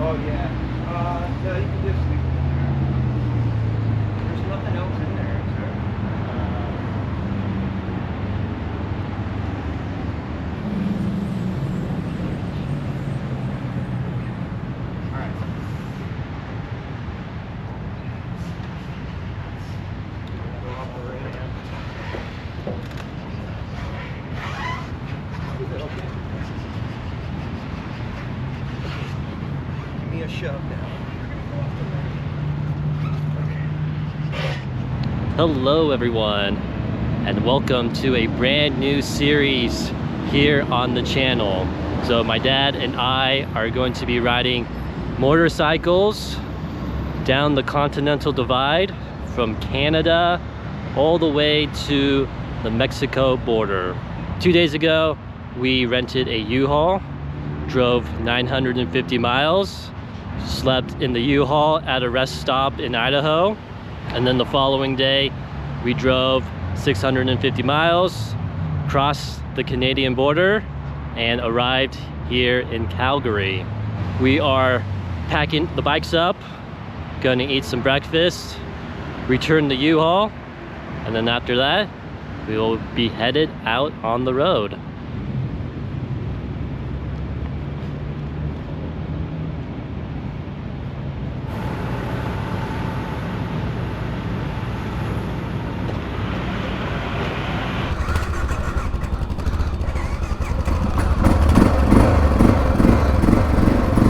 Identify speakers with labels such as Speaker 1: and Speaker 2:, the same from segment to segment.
Speaker 1: Oh yeah. No, you can just leave it in there. There's nothing else in there, is there? Alright. Go off the radio. Is it okay? Give me a shove now.
Speaker 2: Hello everyone, and welcome to a brand new series here on the channel. So my dad and I are going to be riding motorcycles down the Continental Divide from Canada all the way to the Mexico border. 2 days ago, we rented a U-Haul, drove 950 miles, slept in the U-Haul at a rest stop in Idaho, and then the following day we drove 650 miles, crossed the Canadian border, and arrived here in Calgary. We are packing the bikes up, gonna eat some breakfast, return the U-Haul, and then after that we will be headed out on the road.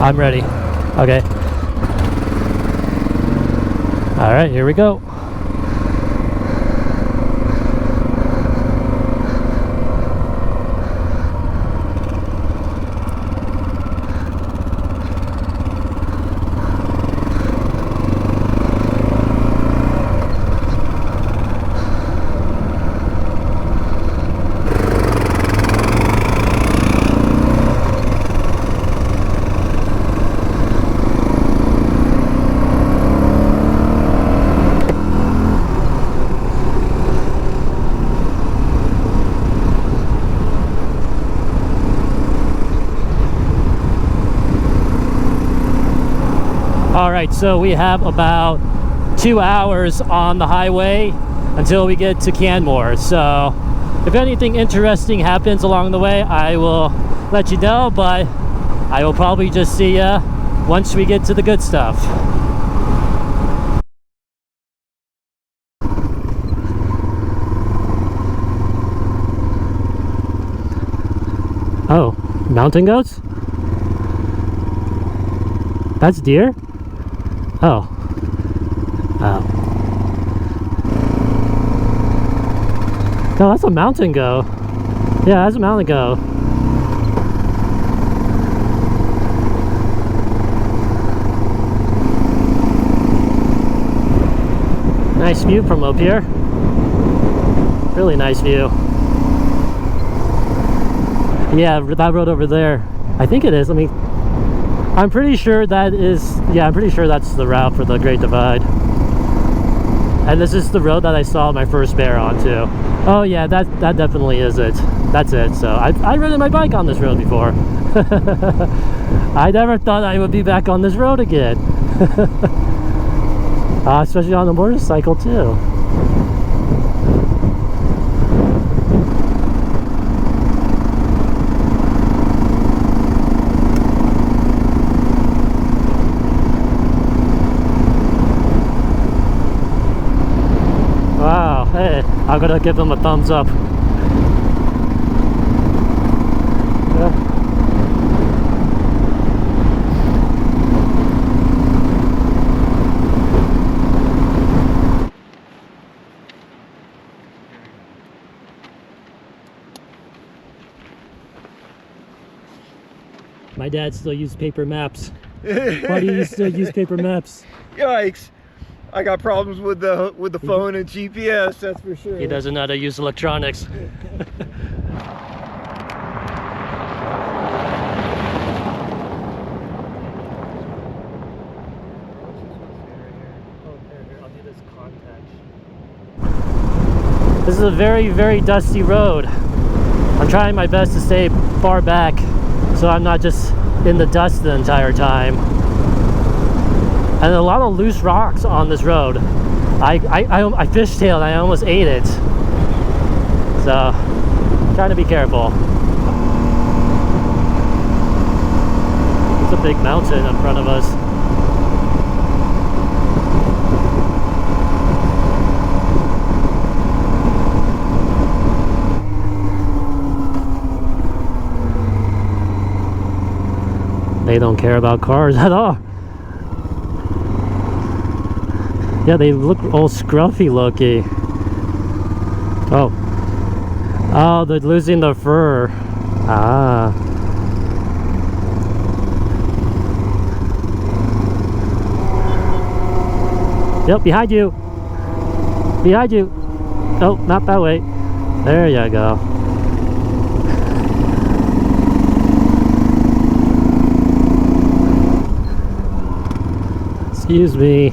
Speaker 2: I'm ready. Okay. All right, here we go. All right, so we have about 2 hours on the highway until we get to Canmore. So if anything interesting happens along the way, I will let you know, but I will probably just see ya once we get to the good stuff. Oh, mountain goats? That's deer? Oh. Oh. No, that's a mountain goat. Yeah, that's a mountain goat. Nice view from up here. Really nice view. Yeah, that road over there. I think it is. Let me... I'm pretty sure that is, yeah, I'm pretty sure that's the route for the Great Divide. And this is the road that I saw my first bear on too. Oh yeah, that definitely is it. That's it. So I've ridden my bike on this road before. I never thought I would be back on this road again. Especially on a motorcycle too. Wow, hey, I'm gonna give them a thumbs up. Yeah. My dad still uses paper maps. Why do you still use paper maps?
Speaker 1: Yikes! I got problems with the phone and GPS, that's for sure.
Speaker 2: He doesn't know how to use electronics. This is a very, very dusty road. I'm trying my best to stay far back so I'm not just in the dust the entire time. and a lot of loose rocks on this road. I fishtailed, I almost ate it. So, trying to be careful. It's a big mountain in front of us. They don't care about cars at all. Yeah, they look all scruffy looking. Oh. Oh, they're losing their fur. Ah. Yep, behind you. Behind you. Oh, not that way. There you go. Excuse me.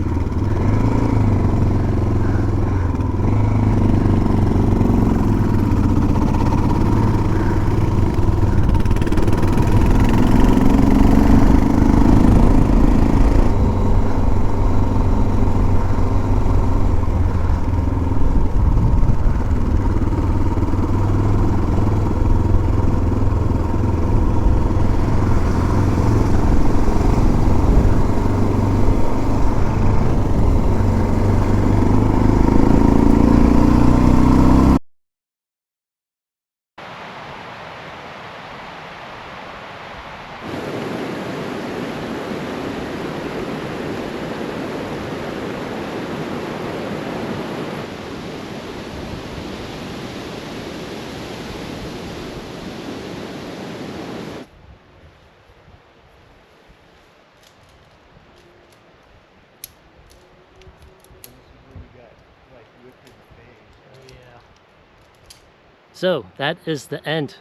Speaker 2: So that is the end.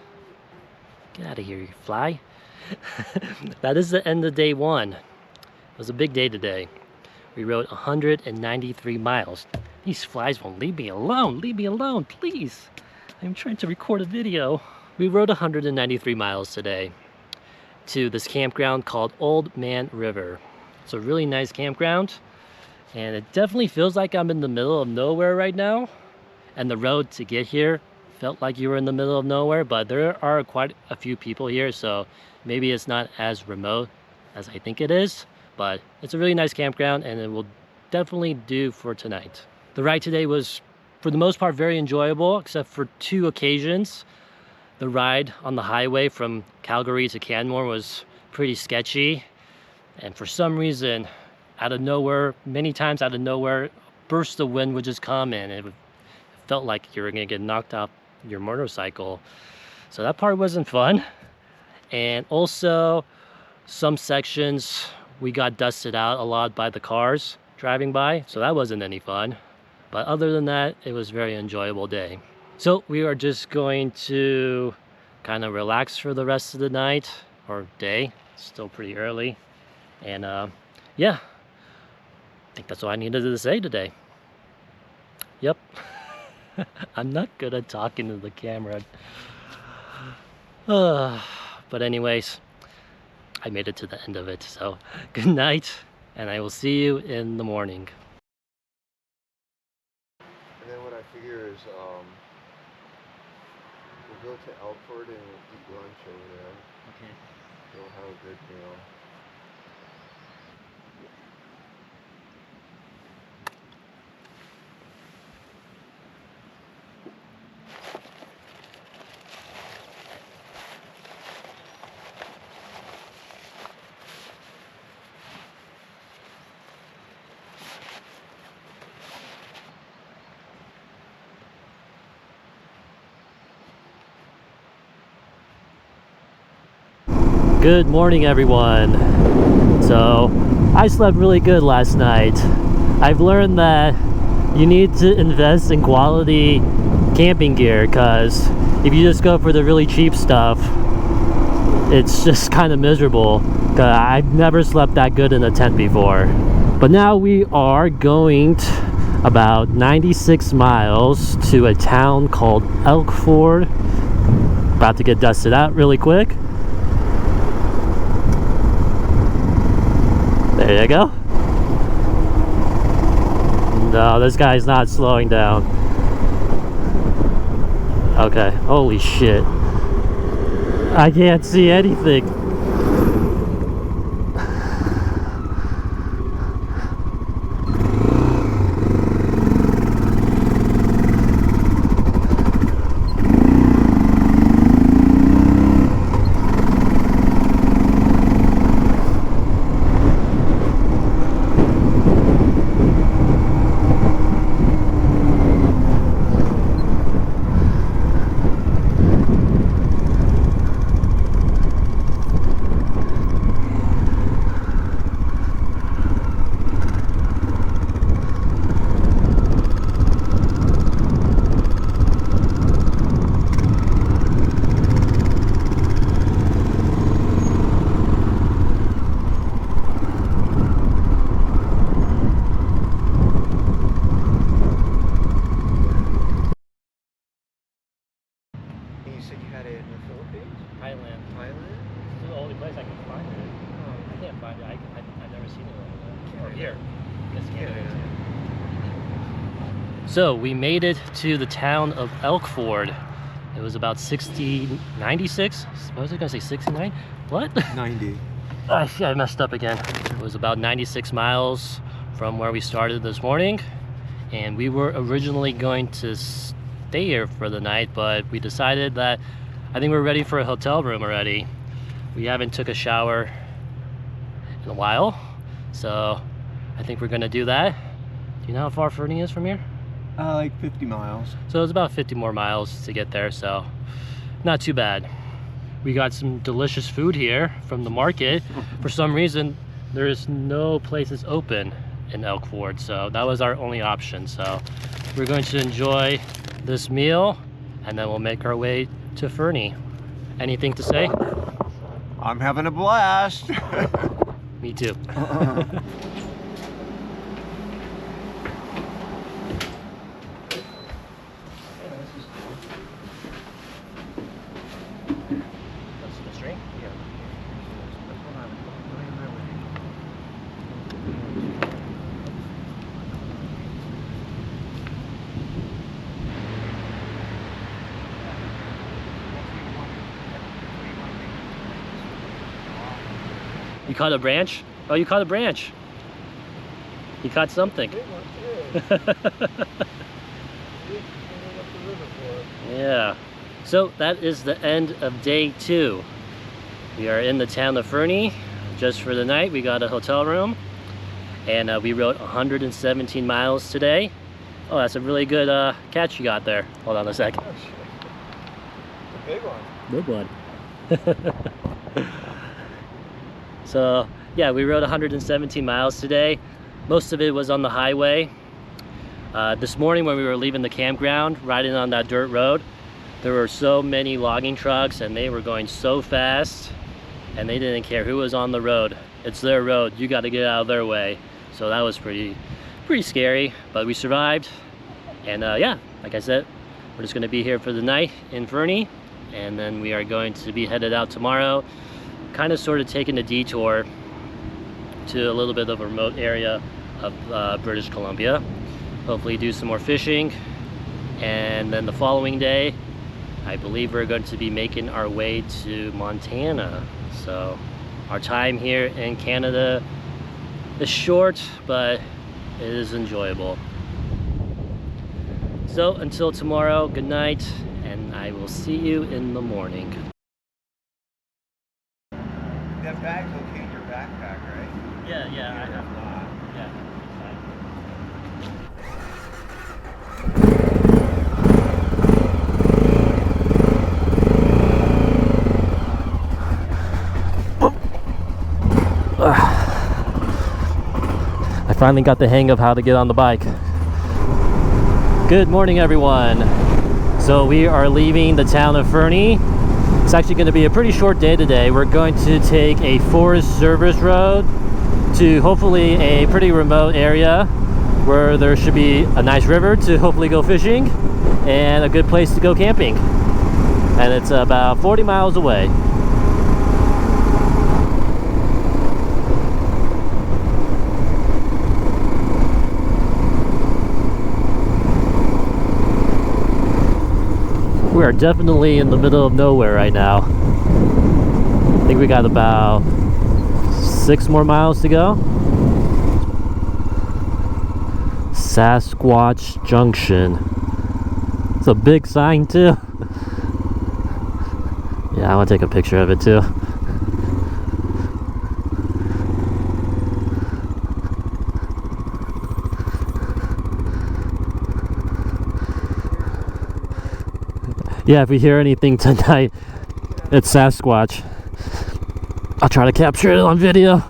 Speaker 2: Get out of here, you fly. That is the end of day one. It was a big day today. We rode 193 miles. These flies won't leave me alone. Leave me alone, please. I'm trying to record a video. We rode 193 miles today to this campground called Old Man River. It's a really nice campground, and it definitely feels like I'm in the middle of nowhere right now. And the road to get here felt like you were in the middle of nowhere, but there are quite a few people here, so maybe it's not as remote as I think it is, but it's a really nice campground and it will definitely do for tonight. The ride today was, for the most part, very enjoyable, except for two occasions. The ride on the highway from Calgary to Canmore was pretty sketchy, and for some reason, out of nowhere, many times out of nowhere, a burst of wind would just come and it felt like you were gonna get knocked off your motorcycle. So that part wasn't fun. And also some sections we got dusted out a lot by the cars driving by, so that wasn't any fun. But other than that, it was a very enjoyable day. So we are just going to kind of relax for the rest of the night or day. It's still pretty early. And yeah, I think that's all I needed to say today. Yep. I'm not good at talking to the camera. But anyways, I made it to the end of it. So good night, and I will see you in the morning.
Speaker 3: And then what I figure is we'll go to Elford and we'll eat lunch over there.
Speaker 2: Okay.
Speaker 3: We'll have a good meal.
Speaker 2: Good morning, everyone. So I slept really good last night. I've learned that you need to invest in quality camping gear, because if you just go for the really cheap stuff, it's just kind of miserable. I've never slept that good in a tent before. But now we are going about 96 miles to a town called Elkford. About to get dusted out really quick. There you go. No, this guy's not slowing down. Okay, holy shit. I can't see anything.
Speaker 3: You said you had it in the Philippines?
Speaker 2: Thailand.
Speaker 3: Thailand?
Speaker 2: It's the only place I can find it. I can't find it. I've never seen it over here. Yes, Canada. So we made it to the town of Elkford. It was about 96. I was gonna say 69. What?
Speaker 3: 90.
Speaker 2: Shit, I messed up again. It was about 96 miles from where we started this morning, and we were originally going to stay here for the night, but we decided that I think we're ready for a hotel room already. We haven't took a shower in a while, so I think we're gonna do that. Do you know how far Fernie is from here?
Speaker 3: Like 50 miles.
Speaker 2: So it's about 50 more miles to get there, so not too bad. We got some delicious food here from the market. For some reason, there is no places open in Elkford, so that was our only option. So we're going to enjoy this meal, and then we'll make our way to Fernie. Anything to say?
Speaker 3: I'm having a blast.
Speaker 2: Me too. You caught a branch? Oh, you caught a branch. You caught something. Yeah. So that is the end of day 2. We are in the town of Fernie just for the night. We got a hotel room, and we rode 117 miles today. Oh, that's a really good catch you got there. Hold on a second.
Speaker 3: Oh, shit. A big one.
Speaker 2: Big one. So yeah, we rode 117 miles today. Most of it was on the highway. This morning when we were leaving the campground, riding on that dirt road, there were so many logging trucks, and they were going so fast, and they didn't care who was on the road. It's their road, you got to get out of their way. So that was pretty scary, but we survived. And yeah, like I said, we're just going to be here for the night in Fernie, and then we are going to be headed out tomorrow, kind of sort of taking a detour to a little bit of a remote area of British Columbia. Hopefully do some more fishing, and then the following day I believe we're going to be making our way to Montana. So our time here in Canada is short, but it is enjoyable. So until tomorrow, good night, and I will see you in the morning.
Speaker 3: That bag's okay in your backpack, right?
Speaker 2: Yeah, I have
Speaker 3: not.
Speaker 2: Yeah. I finally got the hang of how to get on the bike. Good morning, everyone. So we are leaving the town of Fernie. It's actually going to be a pretty short day today. We're going to take a Forest Service road to hopefully a pretty remote area where there should be a nice river to hopefully go fishing and a good place to go camping. And it's about 40 miles away. are definitely in the middle of nowhere right now. I think we got about 6 more miles to go. Sasquatch Junction. It's a big sign too. Yeah, I want to take a picture of it too. Yeah, if we hear anything tonight, it's Sasquatch. I'll try to capture it on video.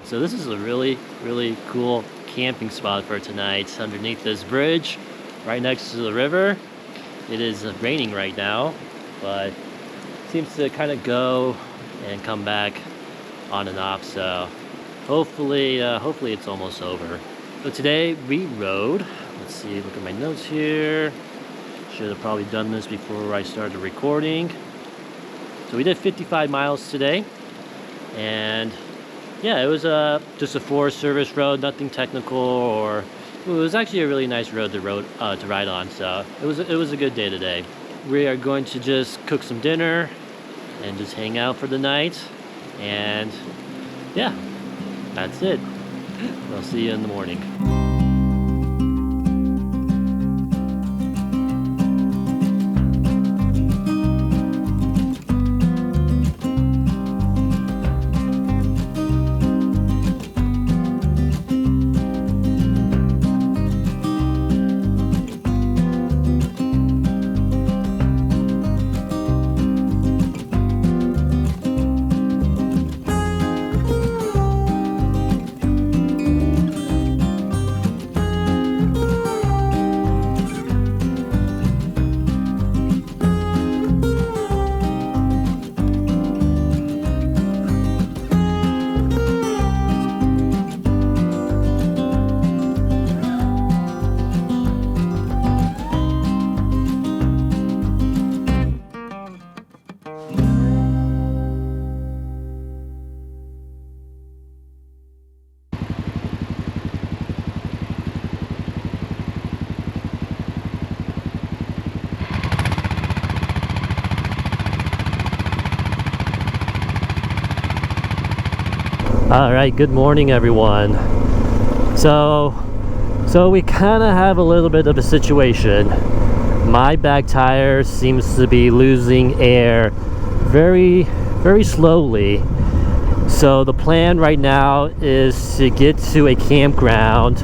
Speaker 2: So this is a really cool camping spot for tonight underneath this bridge right next to the river. It is raining right now, but seems to kind of go and come back on and off, so hopefully it's almost over. So today we rode, let's see, look at my notes here. Should have probably done this before I started recording. So we did 55 miles today, and yeah, it was just a Forest Service road, nothing technical, or it was actually a really nice road to ride on. So it was a good day today. We are going to just cook some dinner and just hang out for the night, and yeah, that's it. I'll see you in the morning. All right, good morning everyone. So we kind of have a little bit of a situation. My back tire seems to be losing air very slowly. So the plan right now is to get to a campground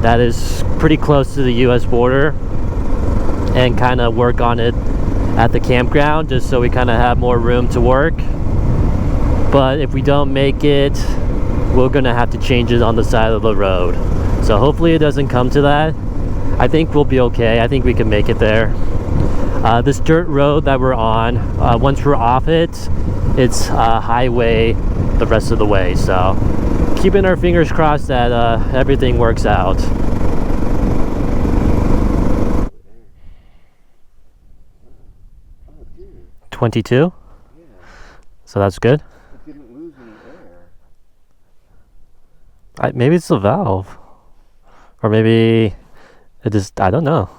Speaker 2: that is pretty close to the US border and kind of work on it at the campground, just so we kind of have more room to work. But if we don't make it, we're gonna have to change it on the side of the road. So hopefully it doesn't come to that. I think we'll be okay. I think we can make it there. This dirt road that we're on, once we're off it, it's highway the rest of the way. So keeping our fingers crossed that everything works out.
Speaker 3: Dude.
Speaker 2: 22?
Speaker 3: Yeah.
Speaker 2: So that's good.
Speaker 3: It didn't lose any air.
Speaker 2: Maybe it's the valve. Or maybe it just, I don't know.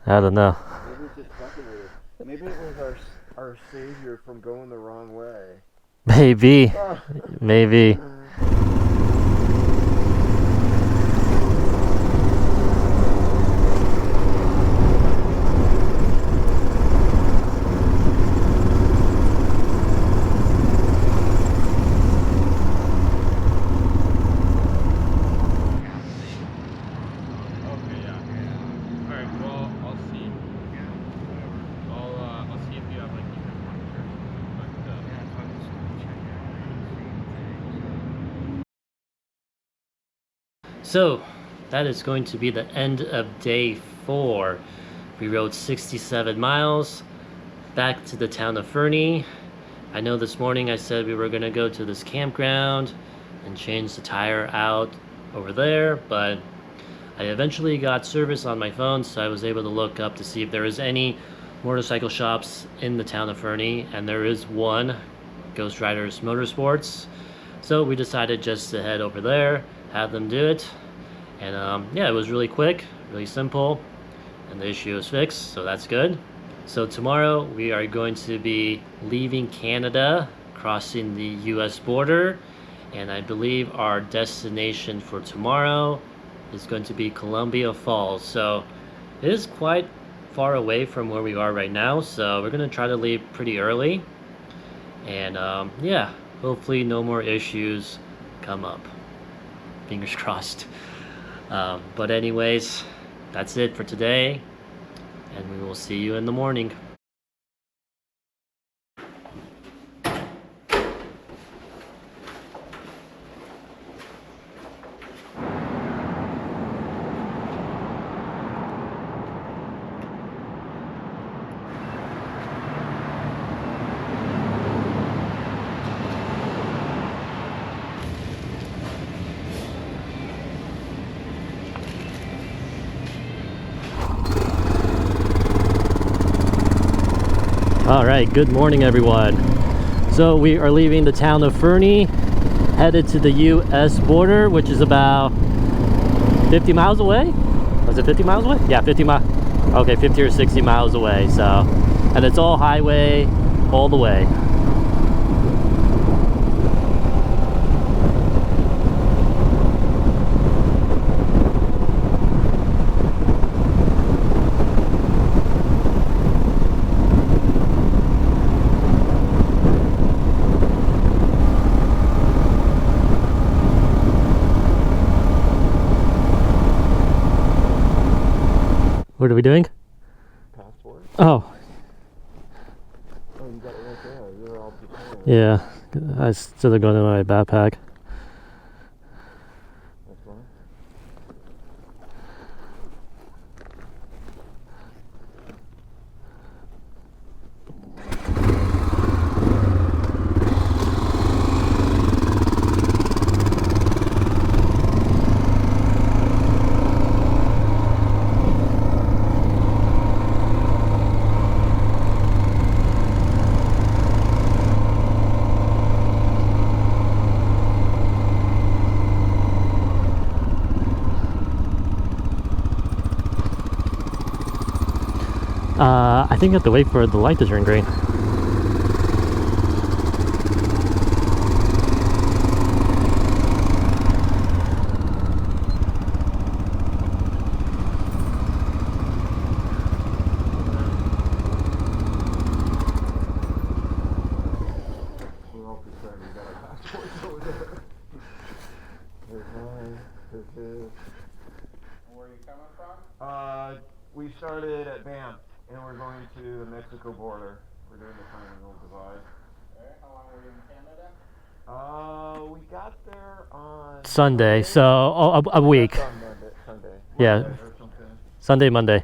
Speaker 2: I don't know.
Speaker 3: Maybe it's just fucking with it. Maybe it was our savior from going the wrong way.
Speaker 2: Maybe. Maybe. So that is going to be the end of day 4. We rode 67 miles back to the town of Fernie. I know this morning I said we were going to go to this campground and change the tire out over there, but I eventually got service on my phone, so I was able to look up to see if there was any motorcycle shops in the town of Fernie, and there is one, Ghost Riders Motorsports. So we decided just to head over there, have them do it, and yeah, it was really quick, really simple, and the issue is fixed, so that's good. So tomorrow we are going to be leaving Canada, crossing the US border, and I believe our destination for tomorrow is going to be Columbia Falls. So it is quite far away from where we are right now, so we're going to try to leave pretty early, and yeah, hopefully no more issues come up. Fingers crossed. But anyways, that's it for today, and we will see you in the morning. All right, good morning everyone. So we are leaving the town of Fernie, headed to the US border, which is about 50 miles away. Was it 50 miles away? Yeah, 50 miles. Okay, 50 or 60 miles away. So, and it's all highway all the way. What are we doing?
Speaker 3: Passport?
Speaker 2: Oh.
Speaker 3: Oh, you got it right there. You're all prepared.
Speaker 2: Yeah, I still going in my backpack.
Speaker 3: That's fine.
Speaker 2: I think I have to wait for the light to turn green.
Speaker 3: We started at Banff, and we're going to the Mexico border. We're doing the Continental Divide.
Speaker 4: Okay, how long were you in Canada?
Speaker 3: We got there on
Speaker 2: Sunday,
Speaker 3: Monday.
Speaker 2: so a week.
Speaker 3: That's on Monday, Sunday.
Speaker 2: Yeah.
Speaker 3: Monday or something.
Speaker 2: Sunday, Monday.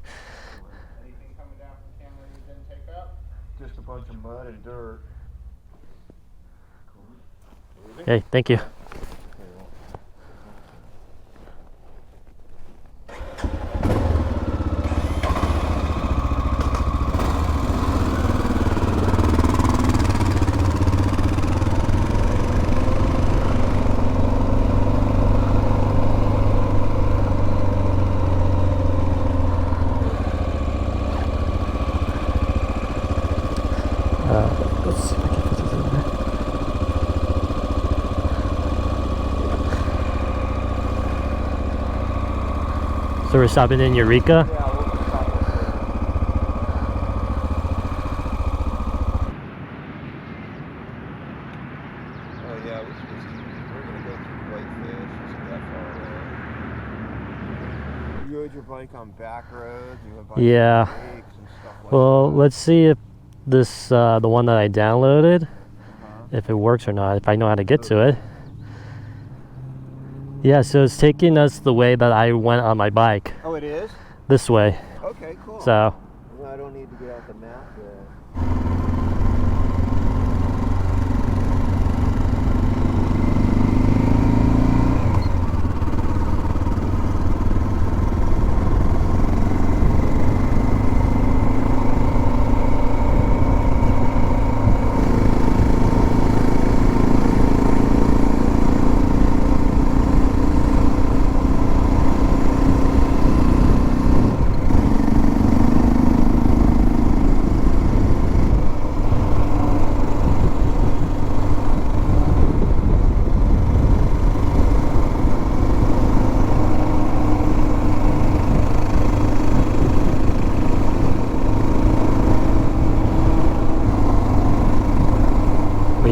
Speaker 4: Anything coming down from Canada you didn't take up?
Speaker 3: Just a bunch of mud and dirt.
Speaker 2: Hey, thank you. Let's see if I can put this in there. So we're stopping in Eureka.
Speaker 3: Yeah, we'll stop up there. Oh yeah, we're gonna go through Whitefish. Isn't that far away? You rode your bike on back roads. You went by
Speaker 2: Yeah.
Speaker 3: lakes and stuff like
Speaker 2: Well,
Speaker 3: that.
Speaker 2: let's see if this the one that I downloaded, if it works or not, if I know how to get to it. Yeah, so it's taking us the way that I went on my bike,
Speaker 3: Oh, it is?
Speaker 2: this way.
Speaker 3: Okay, cool.
Speaker 2: So,
Speaker 3: Well, I don't need to get out the map there.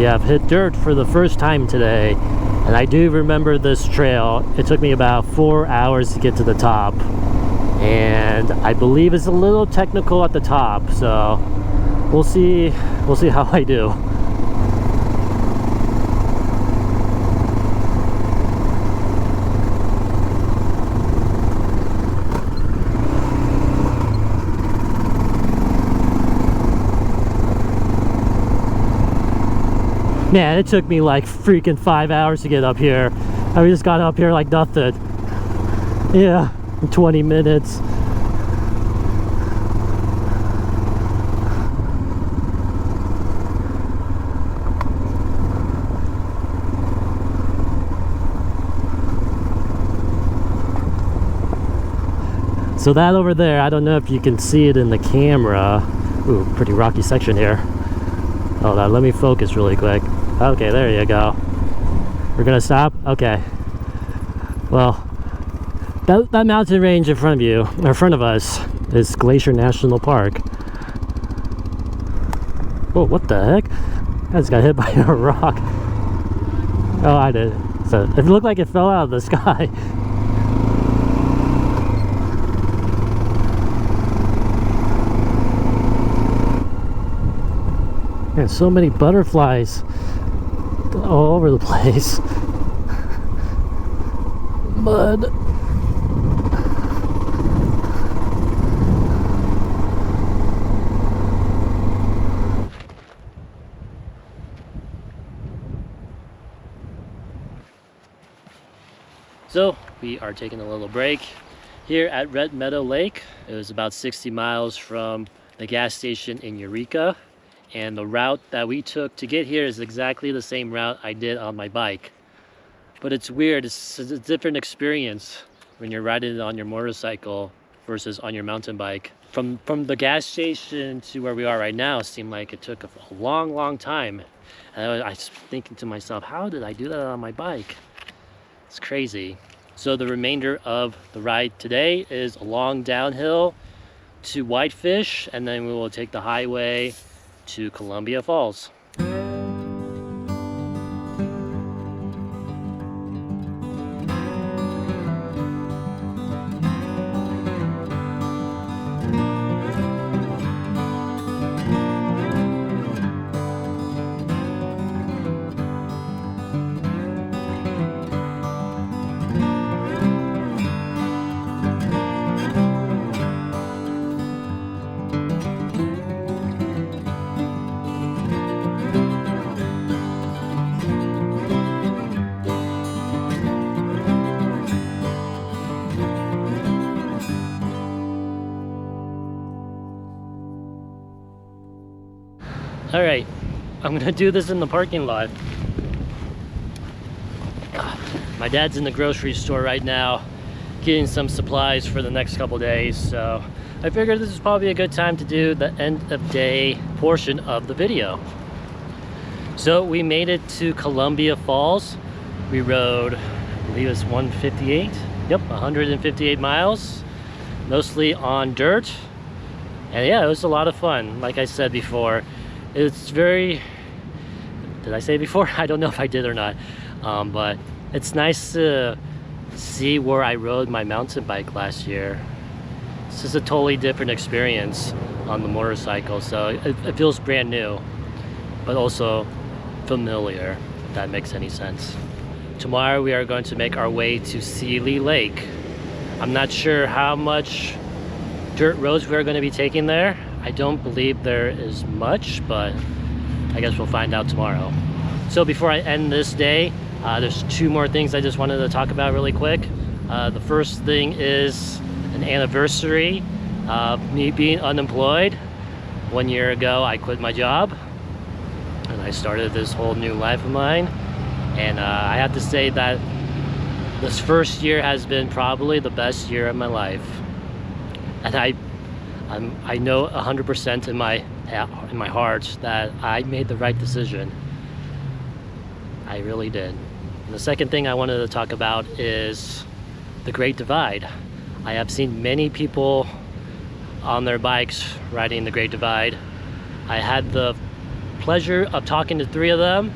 Speaker 2: we have hit dirt for the first time today, and I do remember this trail. It took me about 4 hours to get to the top, and I believe it's a little technical at the top, so we'll see how I do. Man, it took me like freaking 5 hours to get up here. I just got up here like nothing. Yeah, in 20 minutes. So that over there, I don't know if you can see it in the camera. Ooh, pretty rocky section here. Hold on, let me focus really quick. Okay, there you go. We're gonna stop? Okay. Well, that mountain range in front of you, or in front of us, is Glacier National Park. Oh, what the heck? I just got hit by a rock. Oh, I did. So it looked like it fell out of the sky. Man, so many butterflies all over the place. Mud. So we are taking a little break here at Red Meadow Lake. It was about 60 miles from the gas station in Eureka. And the route that we took to get here is exactly the same route I did on my bike. But it's weird, it's a different experience when you're riding on your motorcycle versus on your mountain bike. From the gas station to where we are right now, it seemed like it took a long time. And I was thinking to myself, how did I do that on my bike? It's crazy. So the remainder of the ride today is a long downhill to Whitefish, and then we will take the highway to Columbia Falls. All right, I'm gonna do this in the parking lot. My dad's in the grocery store right now getting some supplies for the next couple days, so I figured this is probably a good time to do the end of day portion of the video. So we made it to Columbia Falls. We rode, I believe it's 158. Yep, 158 miles, mostly on dirt. And yeah, it was a lot of fun. Like I said before, it's very, did I say before? I don't know if I did or not. But it's nice to see where I rode my mountain bike last year. This is a totally different experience on the motorcycle, so it feels brand new, but also familiar, if that makes any sense. Tomorrow we are going to make our way to Seeley Lake. I'm not sure how much dirt roads we're going to be taking there. I don't believe there is much, but I guess we'll find out tomorrow. So before I end this day, there's two more things I just wanted to talk about really quick. The first thing is an anniversary of me being unemployed. 1 year ago I quit my job and I started this whole new life of mine. And I have to say that this first year has been probably the best year of my life. And I know 100% in my heart that I made the right decision. I really did. And the second thing I wanted to talk about is the Great Divide. I have seen many people on their bikes riding the Great Divide. I had the pleasure of talking to 3 of them,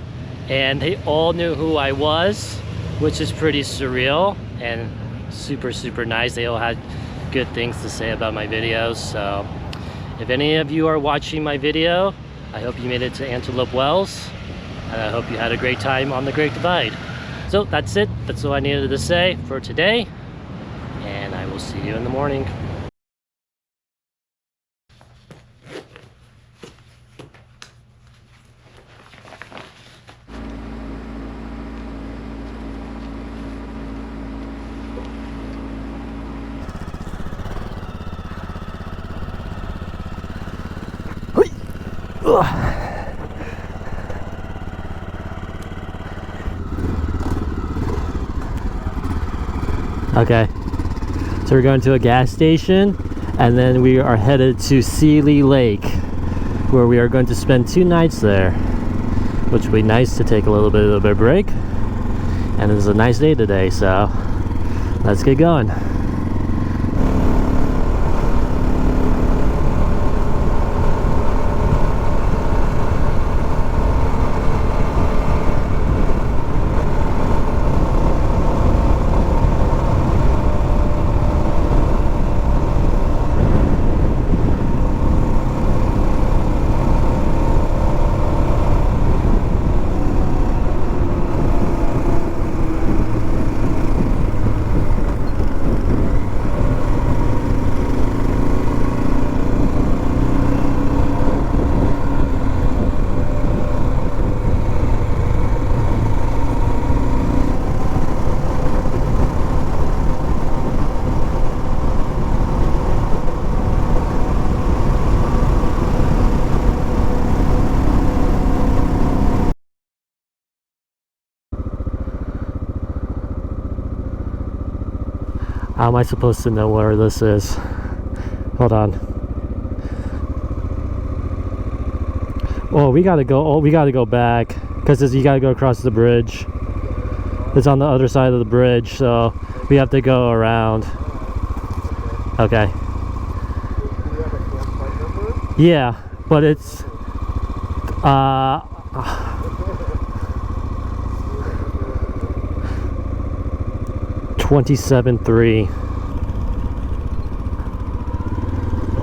Speaker 2: and they all knew who I was, which is pretty surreal and super nice. They all had good things to say about my videos. So if any of you are watching my video, I hope you made it to Antelope Wells, and I hope you had a great time on the Great Divide. So that's it. That's all I needed to say for today, and I will see you in the morning. Okay, so we're going to a gas station, and then we are headed to Seeley Lake, where we are going to spend 2 nights there, which will be nice to take a little bit of a break. And it's a nice day today, so let's get going. How am I supposed to know where this is? Hold on. Oh, we gotta go. Oh, we gotta go back because you gotta go across the bridge. It's on the other side of the bridge, so we have to go around. Okay.
Speaker 3: Do you have a campsite number?
Speaker 2: Yeah, but it's 27.3.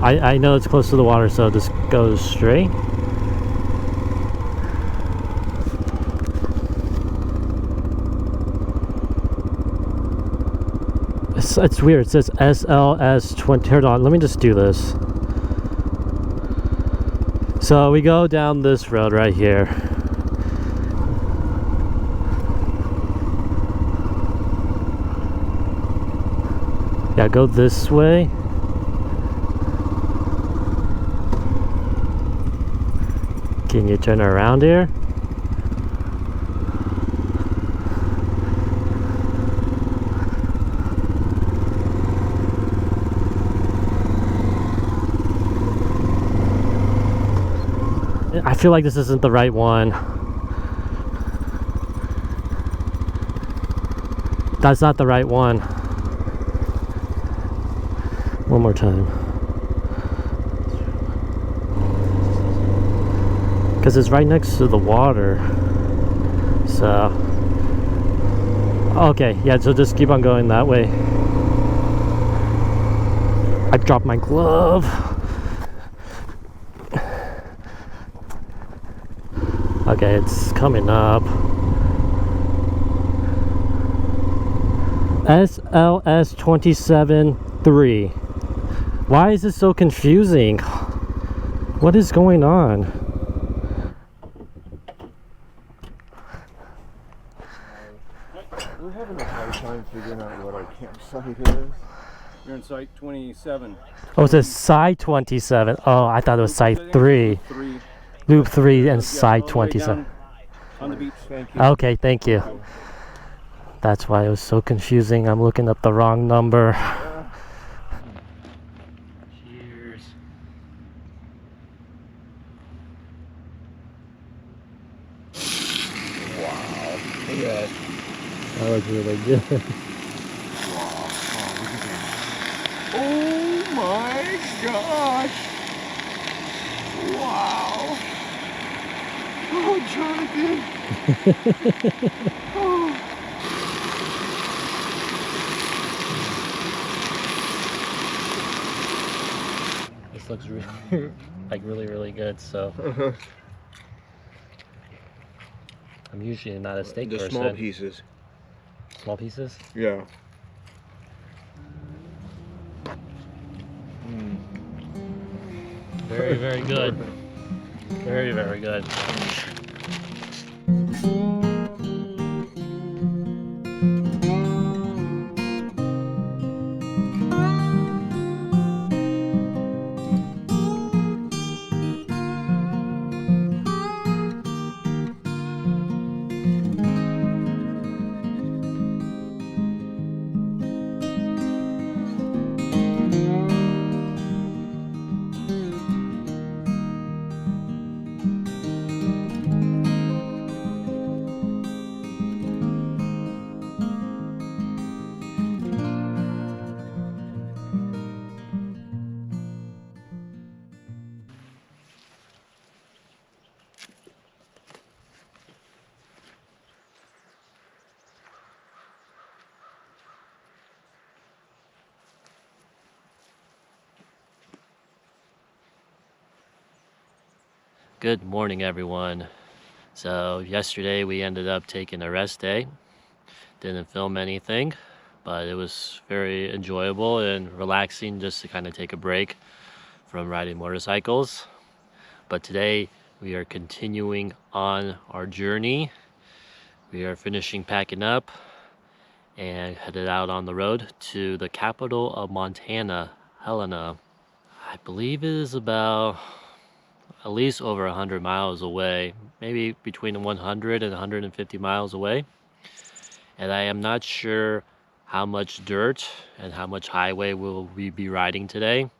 Speaker 2: I know it's close to the water, so just go straight. It's weird. It says SLS 20. Hold on, let me just do this. So we go down this road right here. Yeah, go this way. Can you turn around here? I feel like this isn't the right one. That's not the right one. One more time. Because it's right next to the water. So. Okay, yeah, so just keep on going that way. I dropped my glove. Okay, it's coming up. SLS 27-3. Why is this so confusing? What is going on?
Speaker 3: We're having a hard time figuring out what our campsite is.
Speaker 5: You're in site 27.
Speaker 2: Oh, it says side 27. Oh, I thought it was side 3. Loop 3 and side 27.
Speaker 5: On the beach.
Speaker 3: Thank you.
Speaker 2: Okay, thank you. That's why it was so confusing. I'm looking up the wrong number. Cheers.
Speaker 3: Wow. Look at that.
Speaker 2: That was really good.
Speaker 3: Wow. Oh my gosh. Wow. Oh, Jonathan. Oh.
Speaker 2: This looks really, like really good. So I'm usually not a steak
Speaker 3: The
Speaker 2: person.
Speaker 3: small pieces.
Speaker 2: Small pieces?
Speaker 3: Yeah.
Speaker 2: Very good. Very good. Good morning, everyone. So yesterday we ended up taking a rest day. Didn't film anything, but it was very enjoyable and relaxing just to kind of take a break from riding motorcycles. But today we are continuing on our journey. We are finishing packing up and headed out on the road to the capital of Montana, Helena. I believe it is about at least over 100 miles away, maybe between 100 and 150 miles away. And I am not sure how much dirt and how much highway will we be riding today.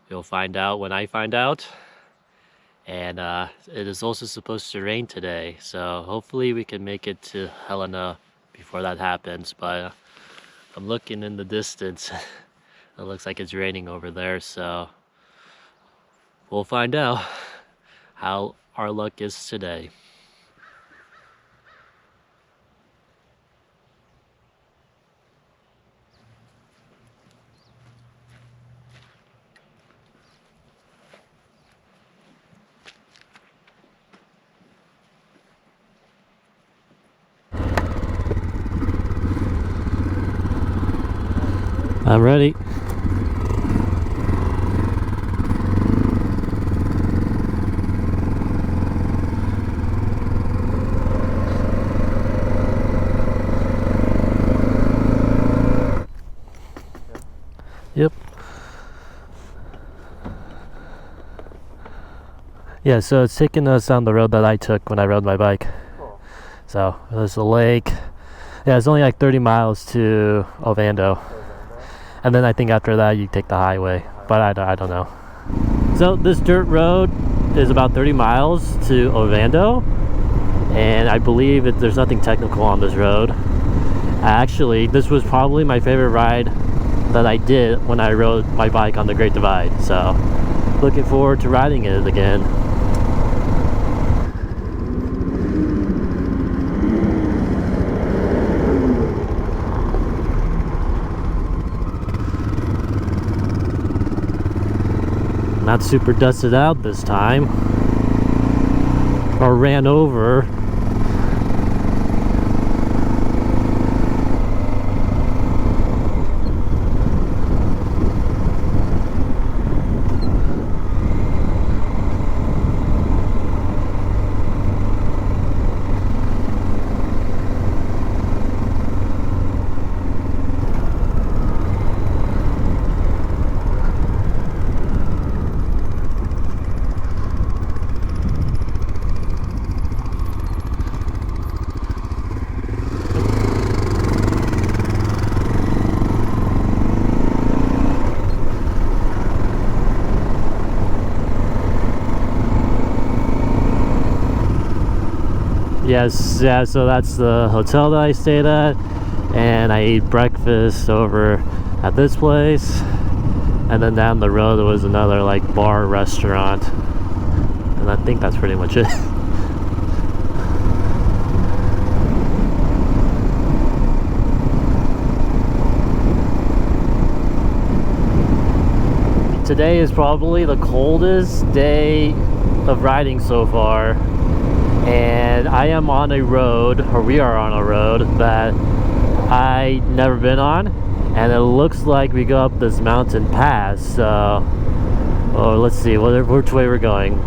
Speaker 2: You'll find out when I find out. And it is also supposed to rain today, so hopefully we can make it to Helena before that happens. But I'm looking in the distance. It looks like it's raining over there, so we'll find out how our luck is today. I'm ready. Yep. Yeah, so it's taking us on the road that I took when I rode my bike.
Speaker 3: Cool.
Speaker 2: So there's a lake. Yeah, it's only like 30 miles to Ovando. And then I think after that you take the highway. But I don't know. So this dirt road is about 30 miles to Ovando. And I believe there's nothing technical on this road. Actually, this was probably my favorite ride that I did when I rode my bike on the Great Divide. So looking forward to riding it again. Not super dusted out this time, or ran over. Yes, yeah, so that's the hotel that I stayed at, and I ate breakfast over at this place, and then down the road there was another like bar restaurant, and I think that's pretty much it. Today is probably the coldest day of riding so far. And I am on a road, or we are on a road that I never been on, and it looks like we go up this mountain pass. So, oh, let's see which way we're going.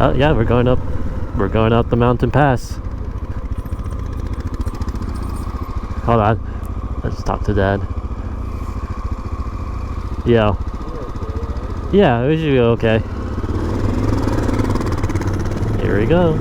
Speaker 2: Oh yeah, we're going up the mountain pass. Hold on, let's talk to Dad. Yeah, we should be okay. Here we go.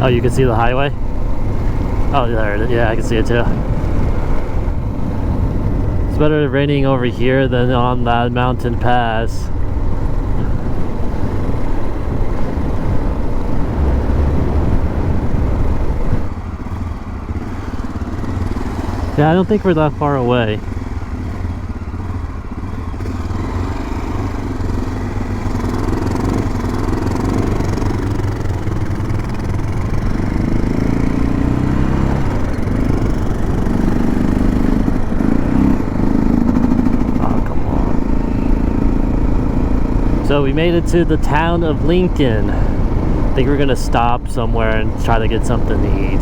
Speaker 2: Oh, you can see the highway? Oh, there it is. Yeah, I can see it too. It's better raining over here than on that mountain pass. Yeah, I don't think we're that far away. So we made it to the town of Lincoln. I think we're gonna stop somewhere and try to get something to eat.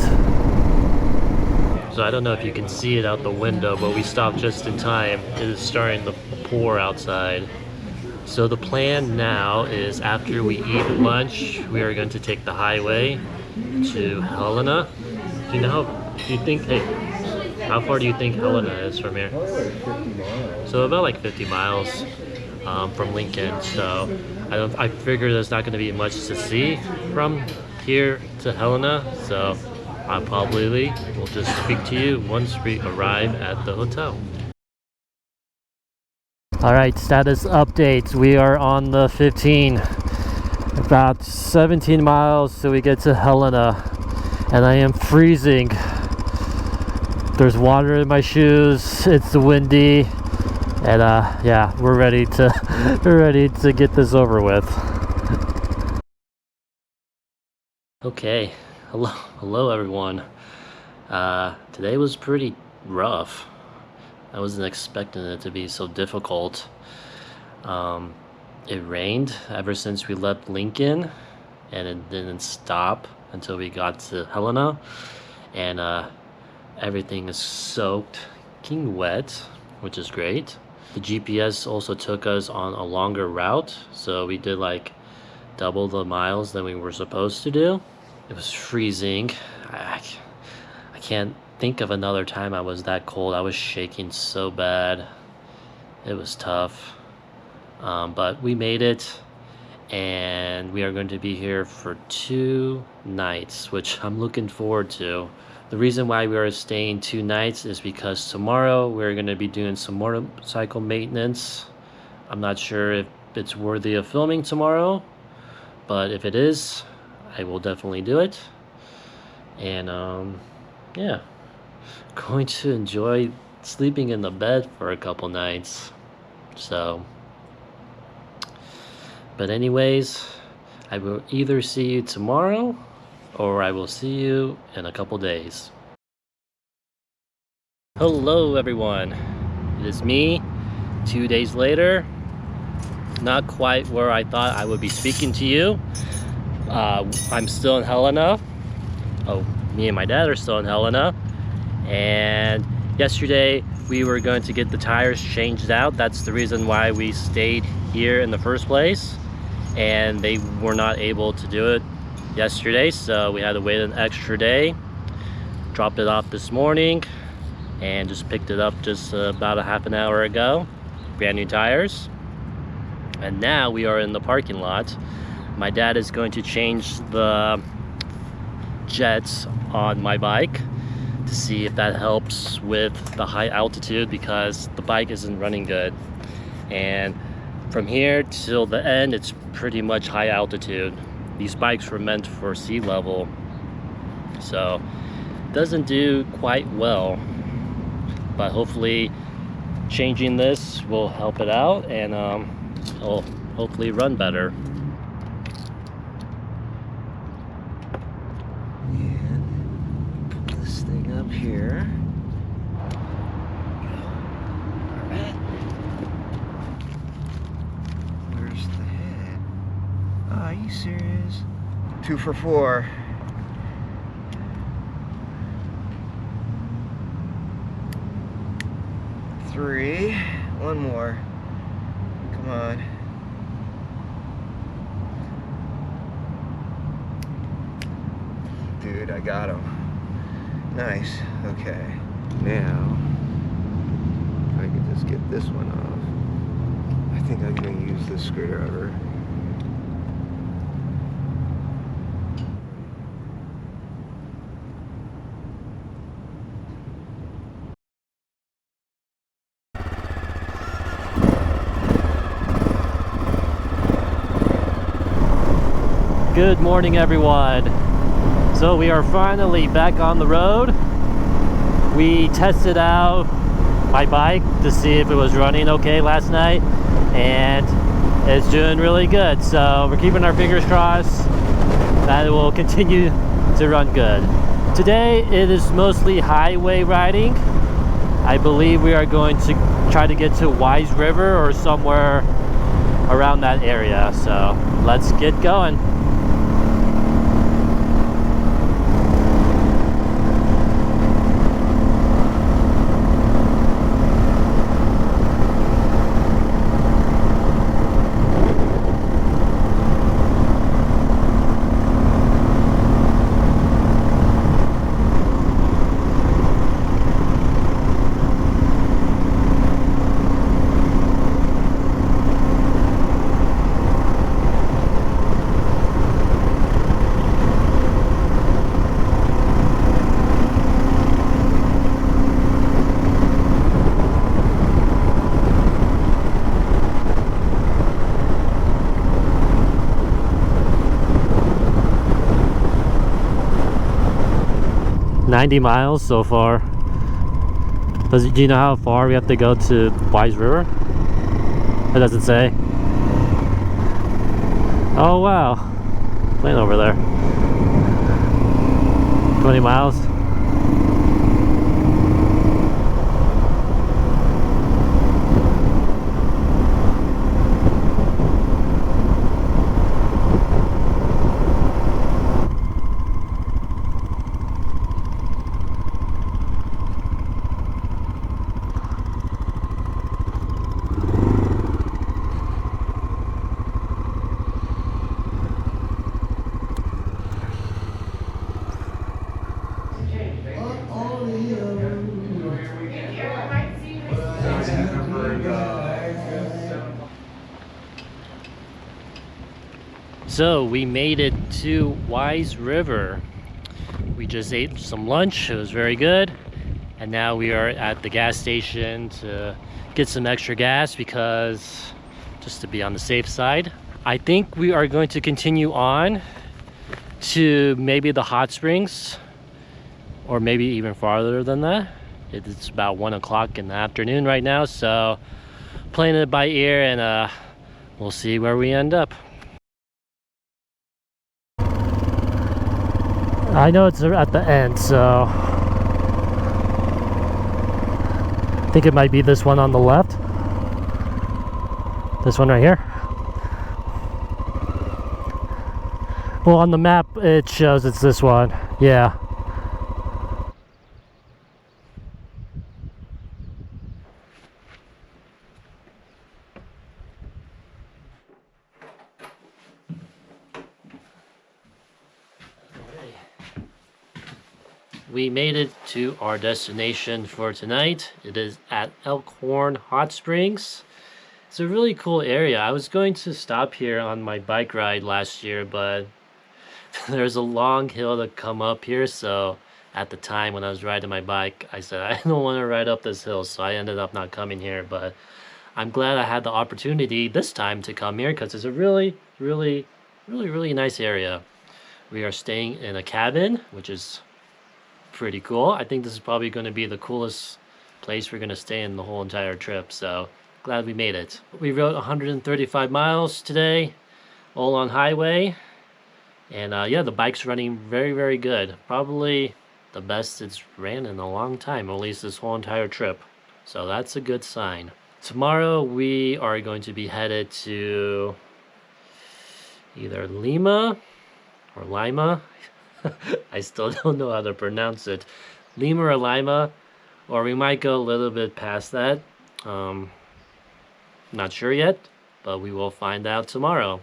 Speaker 2: So I don't know if you can see it out the window, but we stopped just in time. It is starting to pour outside. So the plan now is after we eat lunch, we are going to take the highway to Helena. Do you know how far do you think Helena is from here?
Speaker 3: Probably like 50 miles.
Speaker 2: So about like 50 miles. From Lincoln, so I figure there's not going to be much to see from here to Helena, so I probably will just speak to you once we arrive at the hotel. Alright, status updates. We are on the 15, about 17 miles till we get to Helena, and I am freezing. There's water in my shoes, it's windy. And yeah, we're ready to get this over with. Okay, hello everyone. Today was pretty rough. I wasn't expecting it to be so difficult. It rained ever since we left Lincoln, and it didn't stop until we got to Helena, and everything is soaked, wet, which is great. The GPS also took us on a longer route, so we did like double the miles than we were supposed to do. It was freezing. I can't think of another time I was that cold. I was shaking so bad. It was tough. But we made it, and we are going to be here for 2 nights, which I'm looking forward to. The reason why we are staying 2 nights is because tomorrow we're going to be doing some motorcycle maintenance. I'm not sure if it's worthy of filming tomorrow, but if it is, I will definitely do it. And yeah, going to enjoy sleeping in the bed for a couple nights. So, but anyways, I will either see you tomorrow or I will see you in a couple days. Hello everyone, it is me 2 days later. Not quite where I thought I would be speaking to you. I'm still in Helena. Oh, me and my dad are still in Helena. And yesterday we were going to get the tires changed out. That's the reason why we stayed here in the first place. And they were not able to do it yesterday, so we had to wait an extra day. Dropped it off this morning and just picked it up just about a half an hour ago. Brand new tires. And now we are in the parking lot. My dad is going to change the jets on my bike to see if that helps with the high altitude, because the bike isn't running good. And from here till the end, it's pretty much high altitude. These bikes were meant for sea level, so it doesn't do quite well. But hopefully changing this will help it out, and it'll hopefully run better.
Speaker 3: And put this thing up here. Where's the head? Oh, are you serious? 2 for 4. Three. One more. Come on. Dude, I got him. Nice. Okay. Now, if I can just get this one off. I think I'm going to use this screwdriver.
Speaker 2: Good morning everyone. So we are finally back on the road. We tested out my bike to see if it was running okay last night, and it's doing really good. So we're keeping our fingers crossed that it will continue to run good. Today it is mostly highway riding. I believe we are going to try to get to Wise River or somewhere around that area. So let's get going. $90 miles so far. Do you know how far we have to go to Wise River? It doesn't say. Oh wow, plane over there. 20 miles. So we made it to Wise River. We just ate some lunch, it was very good. And now we are at the gas station to get some extra gas because just to be on the safe side. I think we are going to continue on to maybe the hot springs or maybe even farther than that. It's about 1 o'clock in the afternoon right now, so playing it by ear and we'll see where we end up. I know it's at the end, so I think it might be this one on the left. This one right here. Well, on the map it shows it's this one. Yeah. We made it to our destination for tonight. It is at Elkhorn Hot Springs. It's a really cool area. I was going to stop here on my bike ride last year, but there's a long hill to come up here, so at the time when I was riding my bike, I said I don't want to ride up this hill, so I ended up not coming here. But I'm glad I had the opportunity this time to come here because it's a really nice area. We are staying in a cabin, which is pretty cool. I think this is probably going to be the coolest place we're going to stay in the whole entire trip, so glad we made it. We rode 135 miles today, all on highway, and yeah, the bike's running very good. Probably the best it's ran in a long time, at least this whole entire trip, so that's a good sign. Tomorrow we are going to be headed to either Lima or Lima. I still don't know how to pronounce it. Lima or Lima, or we might go a little bit past that. Not sure yet, but we will find out tomorrow.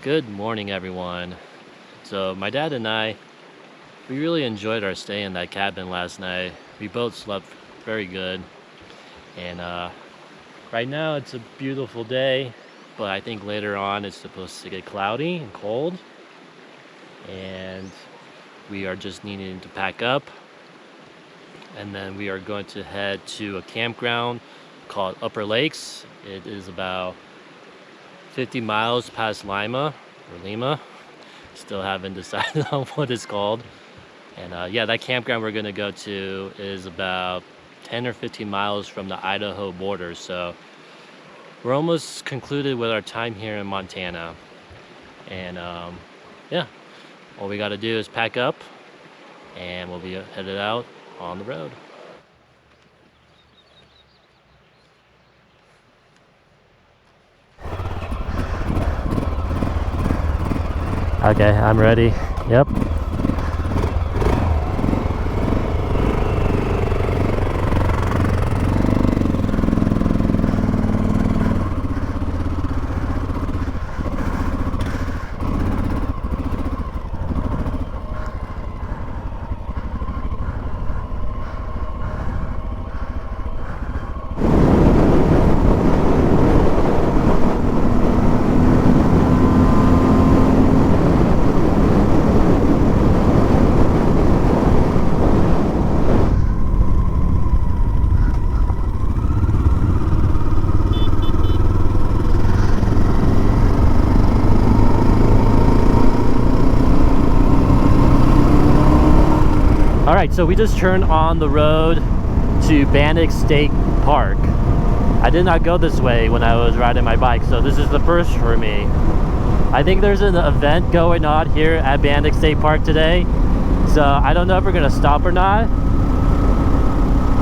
Speaker 2: Good morning, everyone. So my dad and I, we really enjoyed our stay in that cabin last night. We both slept very good, and right now it's a beautiful day, but I think later on it's supposed to get cloudy and cold, and we are just needing to pack up, and then we are going to head to a campground called Upper Lakes. It is about 50 miles past Lima, or Lima. Still haven't decided on what it's called. And yeah, that campground we're gonna go to is about 10 or 15 miles from the Idaho border. So we're almost concluded with our time here in Montana. And yeah, all we gotta do is pack up and we'll be headed out on the road. Okay, I'm ready. Yep. Alright, so we just turned on the road to Bannock State Park. I did not go this way when I was riding my bike, so this is the first for me. I think there's an event going on here at Bannock State Park today, so I don't know if we're gonna stop or not.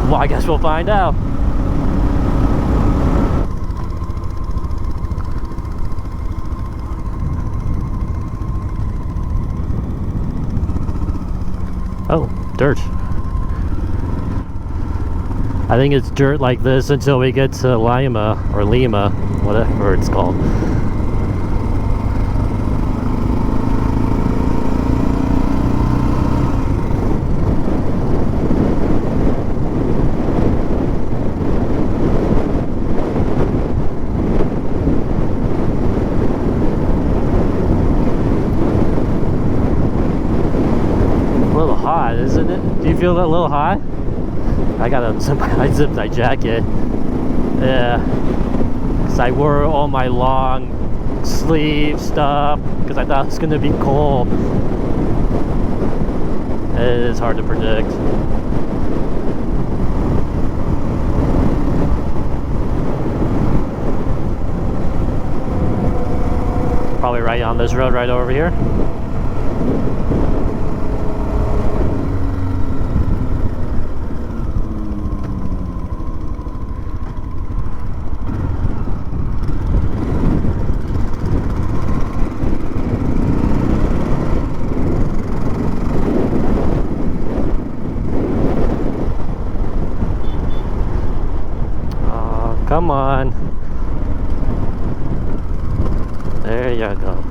Speaker 2: Well, I guess we'll find out. Oh, dirt. I think it's dirt like this until we get to Lima, whatever it's called. A little hot, isn't it? Do you feel that a little hot? I zipped my jacket. Yeah, because I wore all my long sleeve stuff because I thought it was gonna be cold. It is hard to predict. Probably right on this road right over here. Come on. There you go.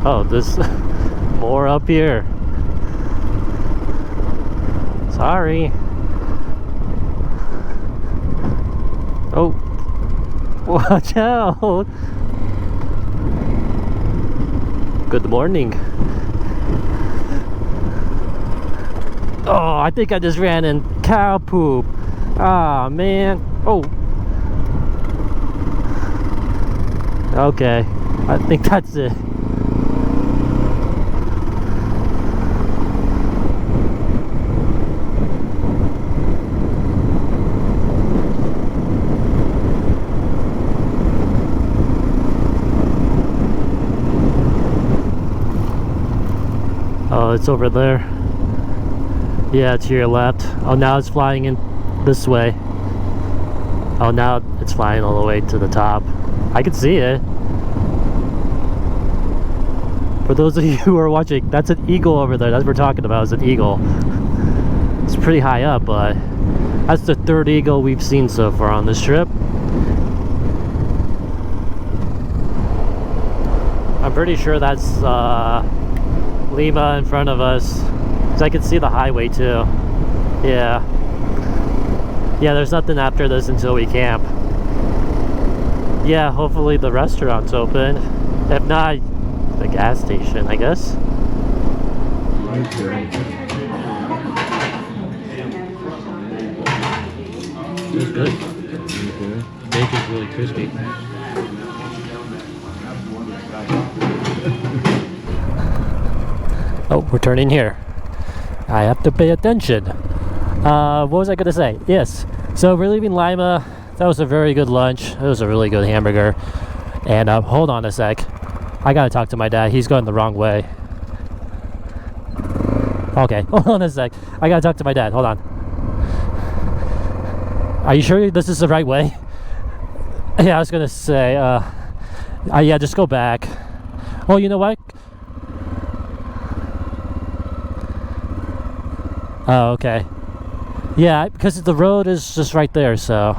Speaker 2: Oh, this more up here. Sorry. Oh, watch out. Good morning. Oh, I think I just ran in cow poop. Ah, man. Oh. Okay. I think that's it. Oh, it's over there. Yeah, to your left. Oh, now it's flying in this way. Oh, now it's flying all the way to the top. I can see it. For those of you who are watching, that's an eagle over there. That's what we're talking about, is an eagle. It's pretty high up, but that's the third eagle we've seen so far on this trip. I'm pretty sure that's Lima in front of us, because I can see the highway too. Yeah. Yeah, there's nothing after this until we camp. Yeah, hopefully the restaurant's open. If not, the gas station, I guess. It's good. Bacon's really crispy. Oh, we're turning here. I have to pay attention. What was I gonna say? Yes, so we're leaving Lima. That was a very good lunch. It was a really good hamburger. And hold on a sec, I gotta talk to my dad. He's going the wrong way. Okay, hold on a sec, I gotta talk to my dad. Hold on. Are you sure this is the right way? Yeah, I was gonna say yeah, just go back. Oh, you know what? Oh, okay. Yeah, because the road is just right there, so.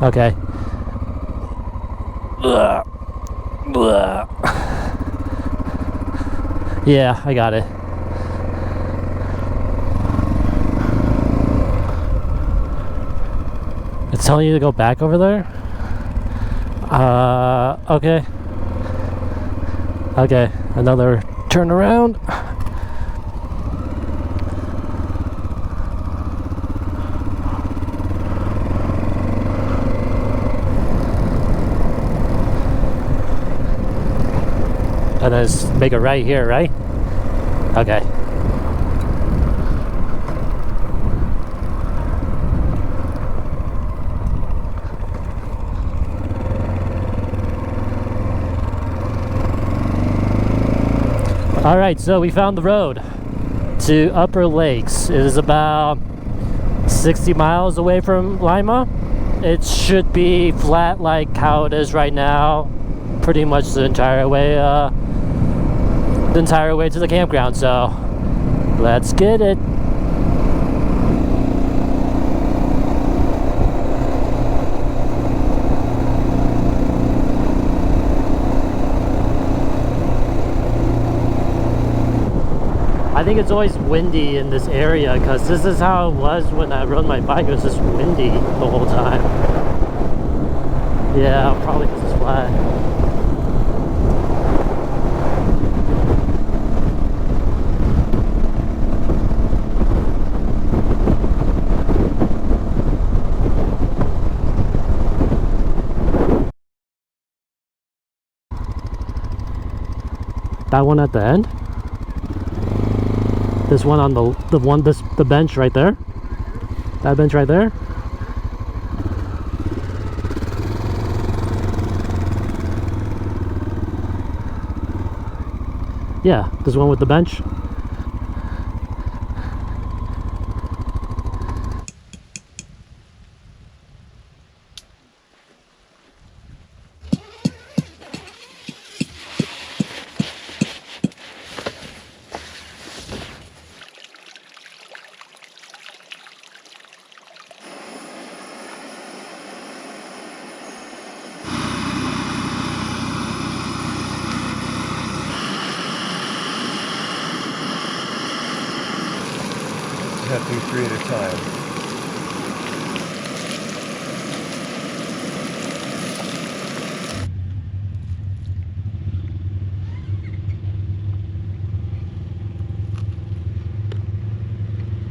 Speaker 2: Okay. Yeah, I got it. It's telling you to go back over there? Okay. Okay, another turn around. And then just make a right here, right? Okay. All right, so we found the road to Upper Lakes. It is about 60 miles away from Lima. It should be flat like how it is right now, pretty much the entire way to the campground. So let's get it. think it's always windy in this area because this is how it was when I rode my bike. It was just windy the whole time. Yeah, probably because it's flat. That one at the end? This one on the bench right there? That bench right there? Yeah, this one with the bench.
Speaker 3: Have to do 3 at a time.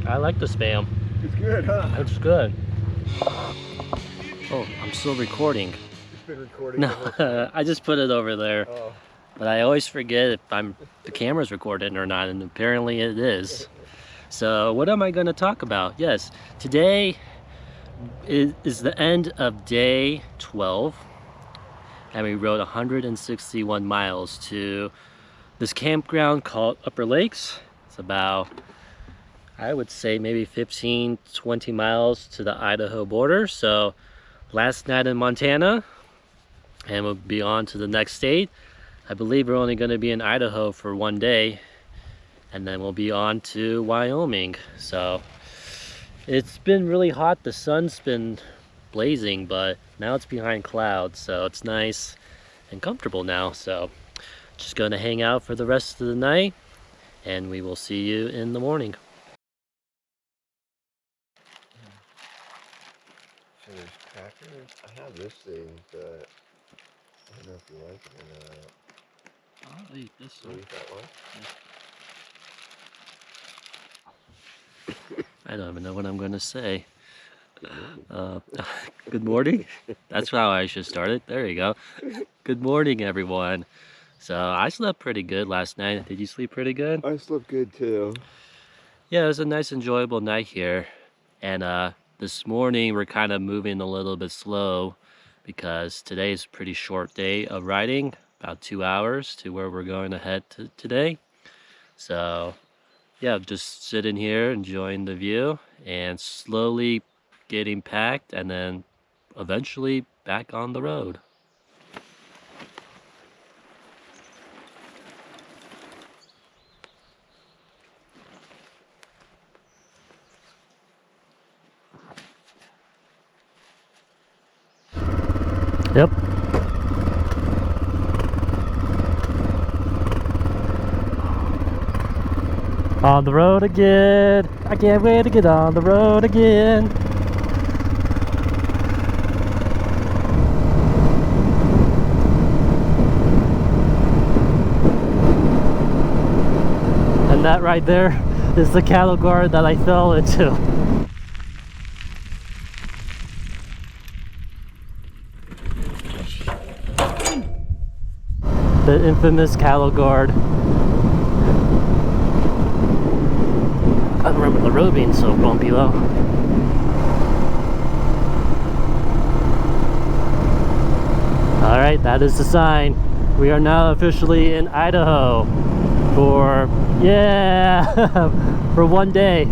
Speaker 2: I like the Spam.
Speaker 3: It's good, huh?
Speaker 2: It's good. Oh, I'm still recording.
Speaker 3: It's been recording.
Speaker 2: No, I just put it over there.
Speaker 3: Oh.
Speaker 2: But I always forget if the camera's recording or not, and apparently it is. So what am I going to talk about? Yes, today is the end of day 12, and we rode 161 miles to this campground called Upper Lakes. It's about, I would say, maybe 15-20 miles to the Idaho border. So last night in Montana, and we'll be on to the next state. I believe we're only going to be in Idaho for one day, and then we'll be on to Wyoming. So it's been really hot. The sun's been blazing, but now it's behind clouds, so it's nice and comfortable now. So just going to hang out for the rest of the night, and we will see you in the morning.
Speaker 3: So there's crackers. I have this thing, but I don't know if you like it or not.
Speaker 2: I'll eat this
Speaker 3: You eat that one?
Speaker 2: I don't even know what I'm going to say. Good morning. That's how I should start it. There you go. Good morning, everyone. So I slept pretty good last night. Did you sleep pretty good?
Speaker 3: I slept good too.
Speaker 2: Yeah, it was a nice, enjoyable night here. And this morning we're kind of moving a little bit slow because today's a pretty short day of riding, about 2 hours to where we're going to head to today. So yeah, just sitting here enjoying the view and slowly getting packed, and then eventually back on the road. Yep. On the road again. I can't wait to get on the road again. And that right there is the cattle guard that I fell into. The infamous cattle guard. I don't remember the road being so bumpy though. Alright, that is the sign. We are now officially in Idaho for, yeah, for one day.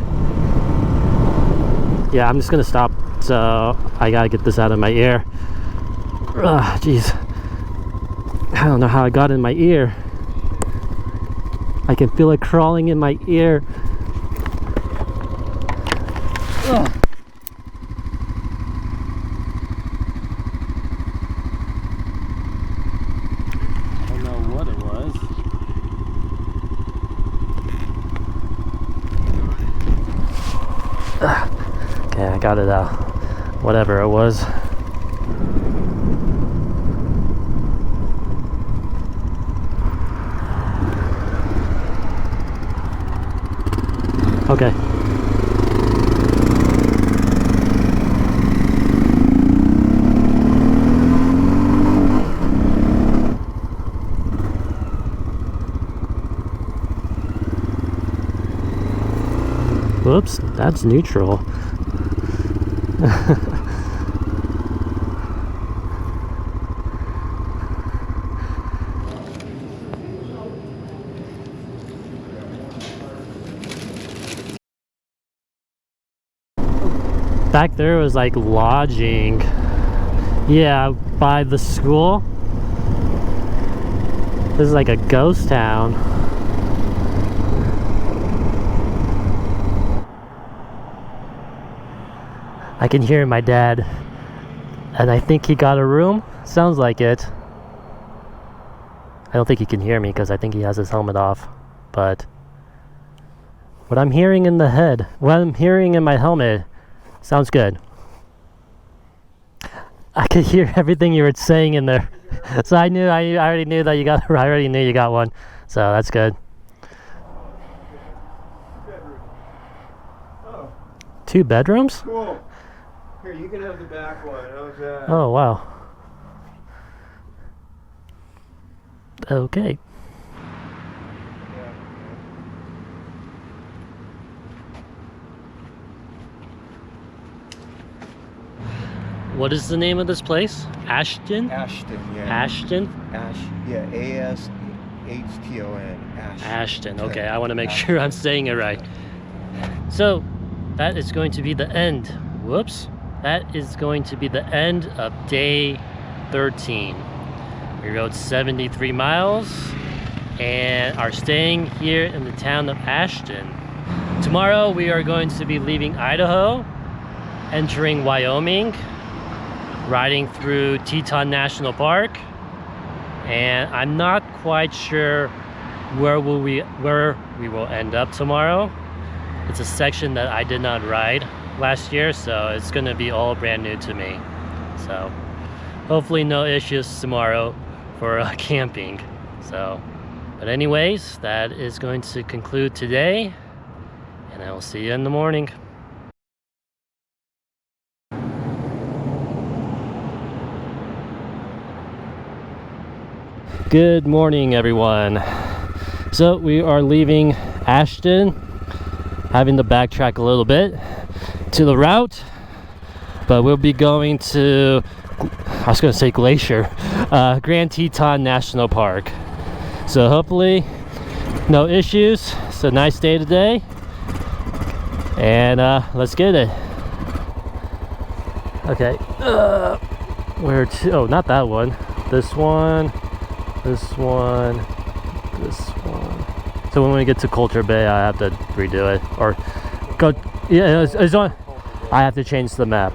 Speaker 2: Yeah, I'm just gonna stop, so I gotta get this out of my ear. Jeez. I don't know how it got in my ear. I can feel it crawling in my ear. Ugh. I don't know what it was. got it out. Whatever it was. Okay. Whoops, that's neutral. Back there was like lodging. Yeah, by the school. This is like a ghost town. I can hear my dad, and I think he got a room. Sounds like it. I don't think he can hear me because I think he has his helmet off. But what I'm hearing in the head, what I'm hearing in my helmet, sounds good. I could hear everything you were saying in there. So I already knew that you got. I already knew you got one. So that's good.
Speaker 3: Oh,
Speaker 2: 2 bedrooms?
Speaker 3: cool. Here, you can have the back one. How's that?
Speaker 2: Oh wow. Okay. What is the name of this place? Ashton?
Speaker 3: Ashton, yeah.
Speaker 2: Ashton?
Speaker 3: Yeah, A-S-H-T-O-N. Ashton.
Speaker 2: Ashton. Okay, I want to make sure I'm saying it right. So, that is going to be the end. Whoops. That is going to be the end of day 13. We rode 73 miles and are staying here in the town of Ashton. Tomorrow we are going to be leaving Idaho, entering Wyoming, riding through Teton National Park, and I'm not quite sure where we will end up tomorrow. It's a section that I did not ride last year, so it's going to be all brand new to me. So hopefully no issues tomorrow for camping. So, but anyways, that is going to conclude today, and I will see you in the morning. Good morning, everyone. So we are leaving Ashton, having to backtrack a little bit to the route, but we'll be going to, I was going to say Glacier, Grand Teton National Park. So hopefully no issues. It's a nice day today, and let's get it. Okay, where to? Oh, not that one. This one, this one, this one. So when we get to Coulter Bay, I have to redo it, or go. Yeah, it's on. I have to change the map.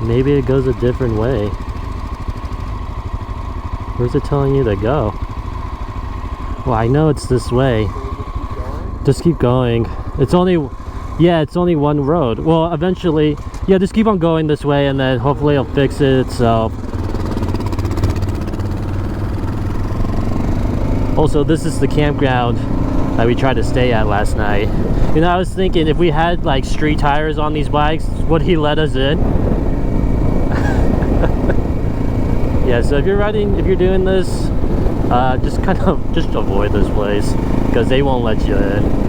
Speaker 2: Maybe it goes a different way. Where's it telling you to go? Well, I know it's this way. Just keep going. It's only, yeah, it's only one road. Well, eventually, yeah, just keep on going this way, and then hopefully it'll fix it itself. Also, this is the campground that we tried to stay at last night. You know, I was thinking if we had like street tires on these bikes, would he let us in? Yeah, so if you're doing this, just avoid this place, because they won't let you in.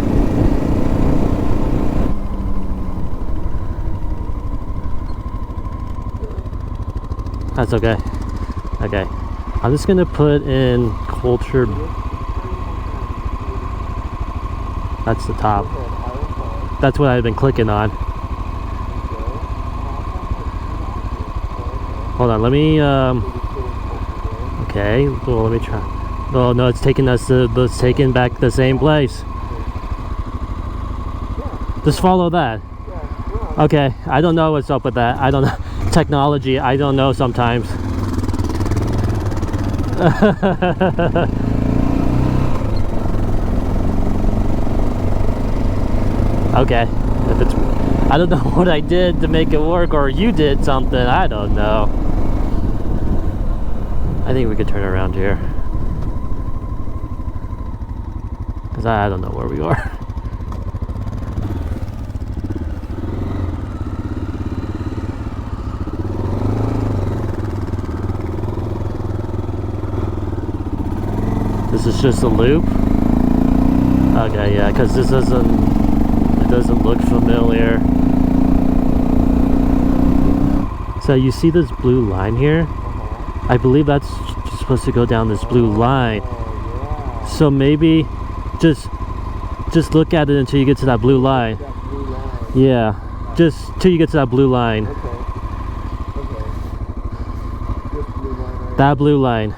Speaker 2: That's okay. Okay, I'm just gonna put in Coulter. That's the top. That's what I've been clicking on. Hold on, let me okay, well, let me try. Oh no, it's taking us to, it's taking back the same place. Just follow that. Okay, I don't know what's up with that. I don't know. Technology, I don't know sometimes. Okay, if it's, I don't know what I did to make it work, or you did something, I don't know. I think we could turn around here, because I don't know where we are. This is just a loop. Okay, yeah, because this doesn't look familiar. So you see this blue line here? I believe that's supposed to go down this blue line. So maybe just look at it until you get to that blue line. Yeah, just till you get to that blue line. That blue line.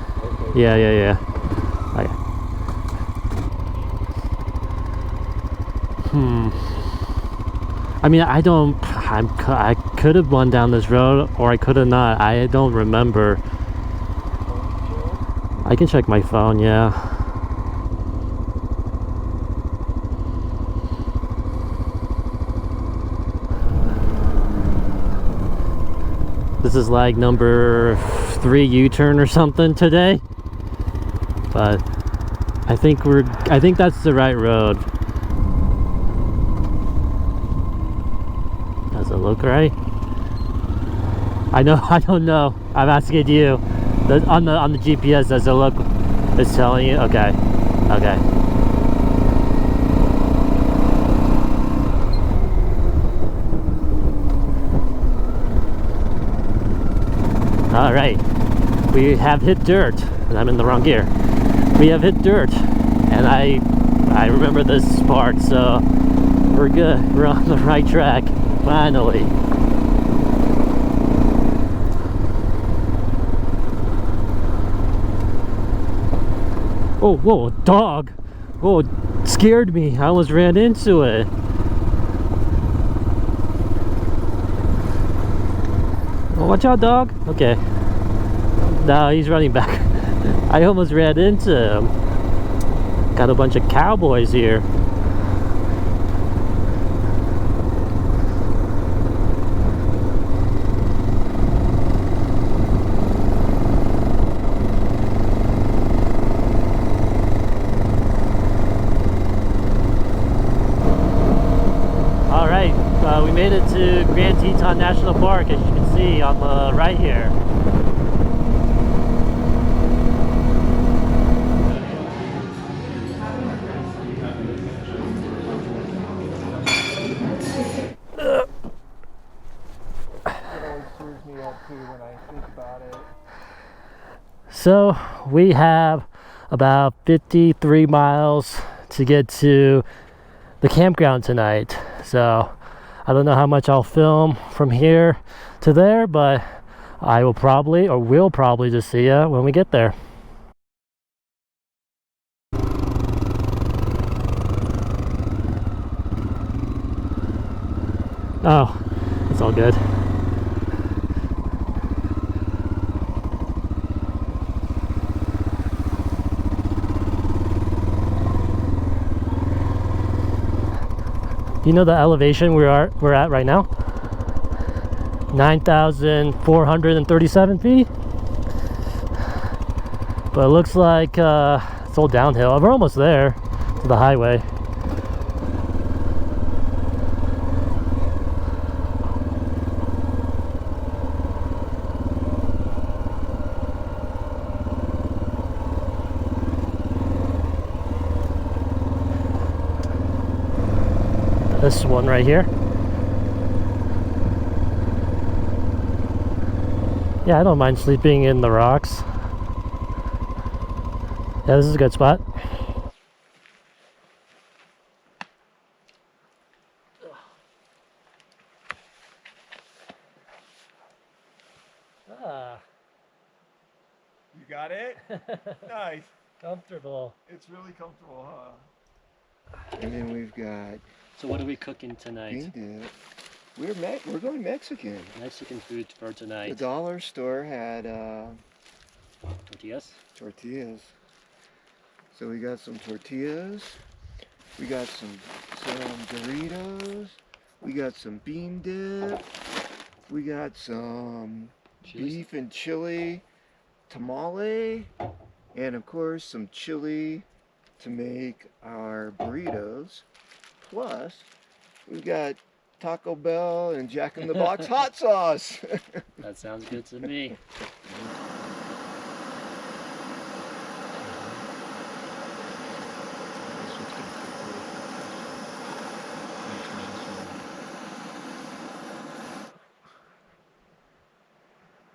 Speaker 2: Yeah. Okay. I mean, I could have won down this road, or I could have not. I don't remember. I can check my phone, yeah. This is like number 3 U-turn or something today. But I think that's the right road. Does it look right? I don't know. I'm asking you. On the GPS, does it look? It's telling you. Okay. All right. We have hit dirt, and I'm in the wrong gear. We have hit dirt, and I remember this part, so we're good. We're on the right track. Finally. Oh, whoa, dog. Oh, it scared me. I almost ran into it. Oh, watch out, dog. Okay. No, he's running back. I almost ran into him. Got a bunch of cowboys here. We made it to Grand Teton National Park, as you can see on the right here. So we have about 53 miles to get to the campground tonight. So I don't know how much I'll film from here to there, but I will probably, or will probably, just see you when we get there. Oh, it's all good. You know the elevation we're at right now? 9,437 feet. But it looks like it's all downhill. We're almost there to the highway. This one right here. Yeah, I don't mind sleeping in the rocks. Yeah, this is a good spot.
Speaker 3: You got it? Nice.
Speaker 2: Comfortable.
Speaker 3: It's really comfortable, huh? And then we've got
Speaker 2: So what are we cooking tonight?
Speaker 3: Bean dip. We're going Mexican.
Speaker 2: Mexican food for
Speaker 3: The
Speaker 2: tonight.
Speaker 3: dollar store had
Speaker 2: Tortillas?
Speaker 3: tortillas. So we got some tortillas. We got some Doritos. We got some bean dip. We got some beef and chili tamale. And of course some chili to make our burritos. Plus, we've got Taco Bell and Jack in the Box hot sauce.
Speaker 2: That sounds good to me.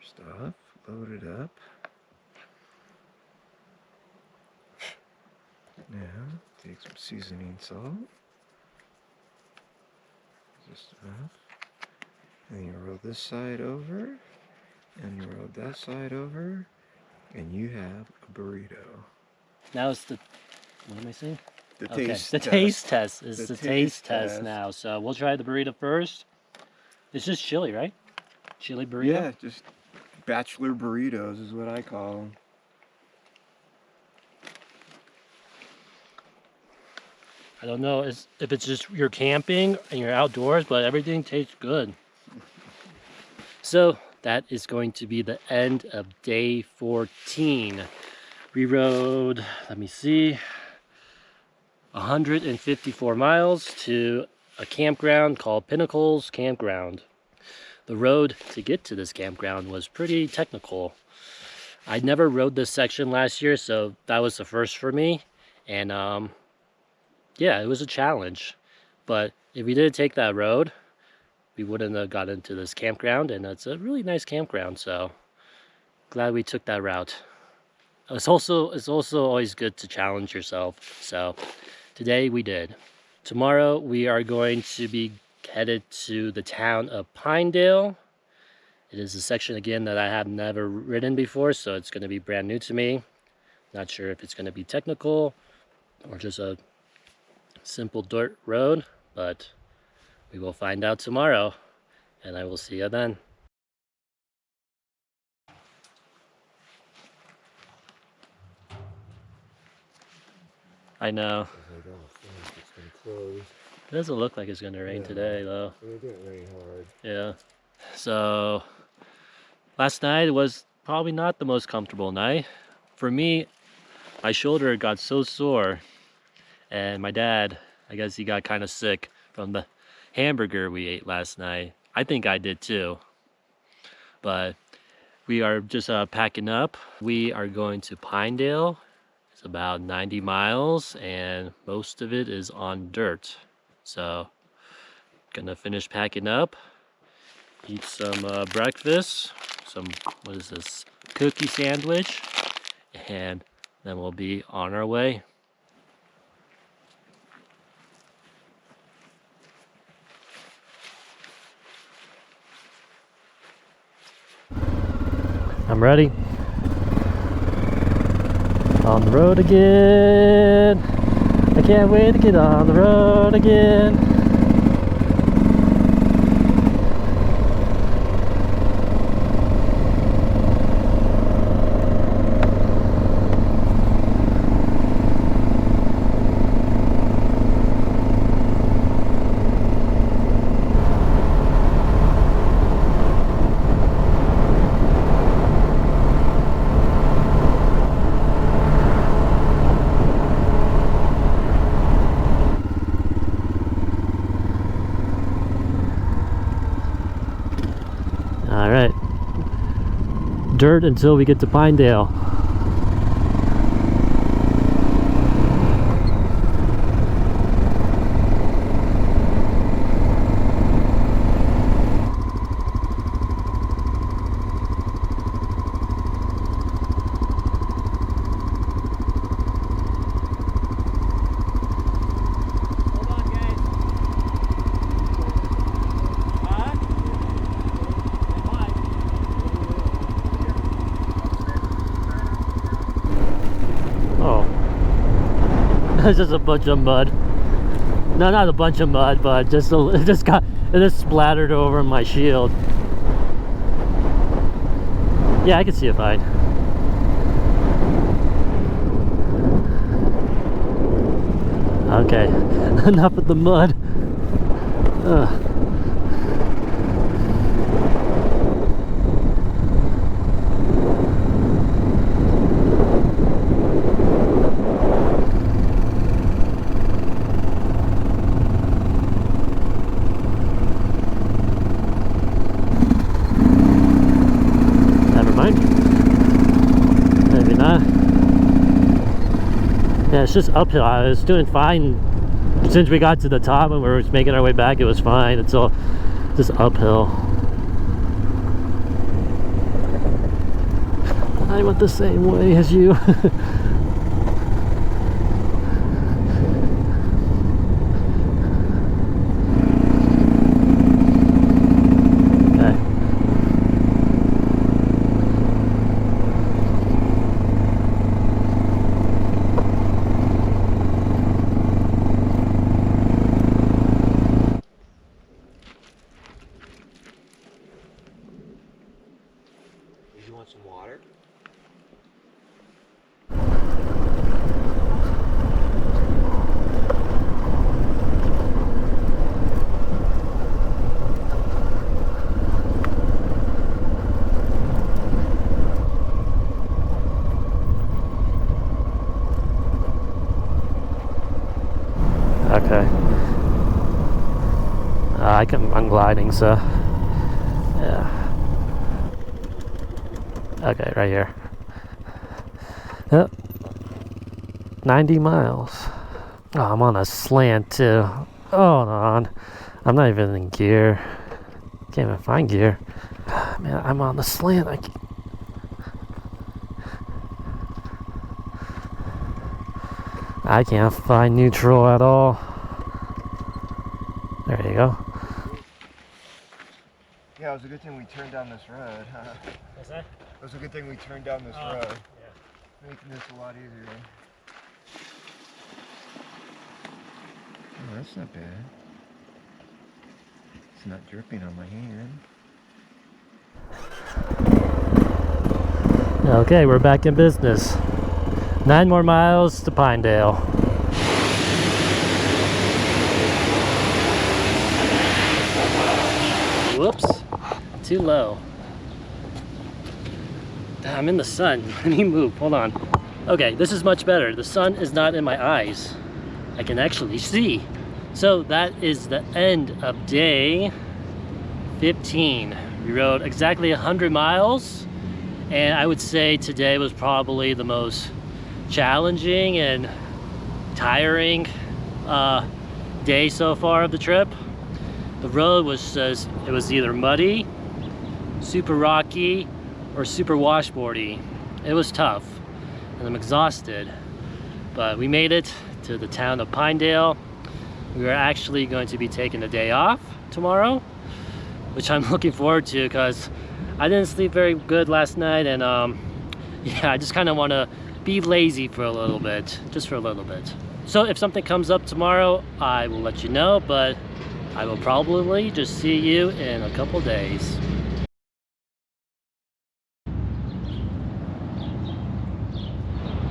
Speaker 3: Stuff loaded up. Now, take some seasoning salt. Just enough. And you roll this side over, and you roll that side over, and you have a burrito.
Speaker 2: Now it's the, what am I saying?
Speaker 3: The
Speaker 2: Okay,
Speaker 3: taste
Speaker 2: the
Speaker 3: test.
Speaker 2: taste test is
Speaker 3: The
Speaker 2: the
Speaker 3: taste
Speaker 2: taste test
Speaker 3: test.
Speaker 2: now. So we'll try the burrito first. It's just chili, right? Chili burrito?
Speaker 3: Yeah, just bachelor burritos is what I call them.
Speaker 2: I don't know if it's just you're camping and you're outdoors, but everything tastes good. So that is going to be the end of day 14. We rode, let me see, 154 miles to a campground called Pinnacles Campground. The road to get to this campground was pretty technical. I never rode this section last year, so that was the first for me. And yeah, it was a challenge. But if we didn't take that road, we wouldn't have got into this campground, and it's a really nice campground, so glad we took that route. It's also always good to challenge yourself, so today we did. Tomorrow we are going to be headed to the town of Pinedale. It is a section again that I have never ridden before, so it's going to be brand new to me. Not sure if it's going to be technical or just a simple dirt road, but we will find out tomorrow, and I will see you then. I know. It doesn't look like it's going to rain today, though.
Speaker 3: It didn't rain hard.
Speaker 2: Yeah. So, last night was probably not the most comfortable night. For me, my shoulder got so sore, and my dad, I guess he got kind of sick from the hamburger we ate last night. I think I did too. But we are just packing up. We are going to Pinedale. It's about 90 miles, and most of it is on dirt. So, gonna finish packing up, eat some breakfast, some, what is this, cookie sandwich, and then we'll be on our way. I'm ready. On the road again. I can't wait to get on the road again. All right, dirt until we get to Pinedale. It's just a bunch of mud. No, not a bunch of mud, but just it just splattered over my shield. Yeah, I can see it fine. Okay, enough of the mud. Ugh. Maybe not. Yeah, it's just uphill. I was doing fine since we got to the top and we were making our way back. It was fine. It's all just uphill. I went the same way as you.
Speaker 3: You want some water?
Speaker 2: Okay. I'm gliding, so yeah. Okay, right here. Yep. 90 miles. Oh, I'm on a slant too. Hold on. I'm not even in gear. Can't even find gear. Man, I'm on the slant. I can't find neutral at all. There you go.
Speaker 3: Yeah, it was a good thing we turned down this road.
Speaker 2: What's that?
Speaker 3: It was a good thing we turned down this road.
Speaker 2: Yeah.
Speaker 3: Making this a lot easier. Oh, that's not bad. It's not dripping on my hand.
Speaker 2: Okay, we're back in business. 9 more miles to Pinedale. Whoops, too low. I'm in the sun. Let me move, hold on. Okay, this is much better. The sun is not in my eyes. I can actually see. So that is the end of day 15. We rode exactly 100 miles, and I would say today was probably the most challenging and tiring day so far of the trip. The road was just, it was either muddy, super rocky, or super washboardy. It was tough, and I'm exhausted. But we made it to the town of Pinedale. We are actually going to be taking a day off tomorrow, which I'm looking forward to because I didn't sleep very good last night, and yeah, I just kind of want to be lazy for a little bit, just for a little bit. So if something comes up tomorrow, I will let you know, but I will probably just see you in a couple days.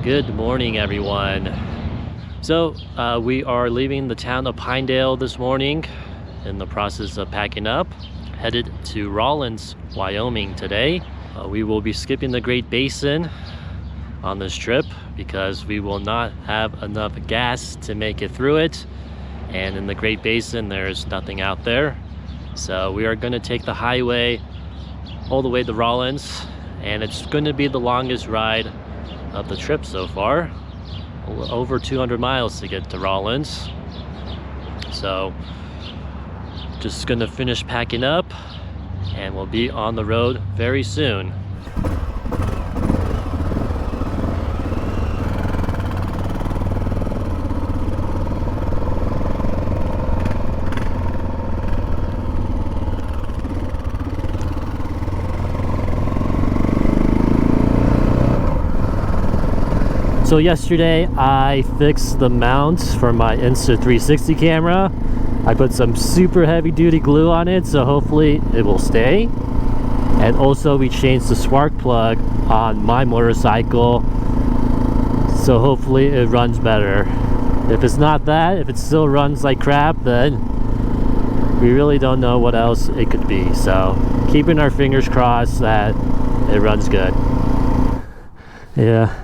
Speaker 2: Good morning, everyone. So we are leaving the town of Pinedale this morning, in the process of packing up, headed to Rawlins, Wyoming today. We will be skipping the Great Basin on this trip because we will not have enough gas to make it through it, and in the Great Basin there's nothing out there. So we are going to take the highway all the way to Rawlins, and it's going to be the longest ride of the trip so far. Over 200 miles to get to Rawlins. So just gonna finish packing up and we'll be on the road very soon. So yesterday I fixed the mount for my Insta360 camera. I put some super heavy duty glue on it, so hopefully it will stay. And also we changed the spark plug on my motorcycle, so hopefully it runs better. If it's not that, if it still runs like crap, then we really don't know what else it could be. So keeping our fingers crossed that it runs good. Yeah.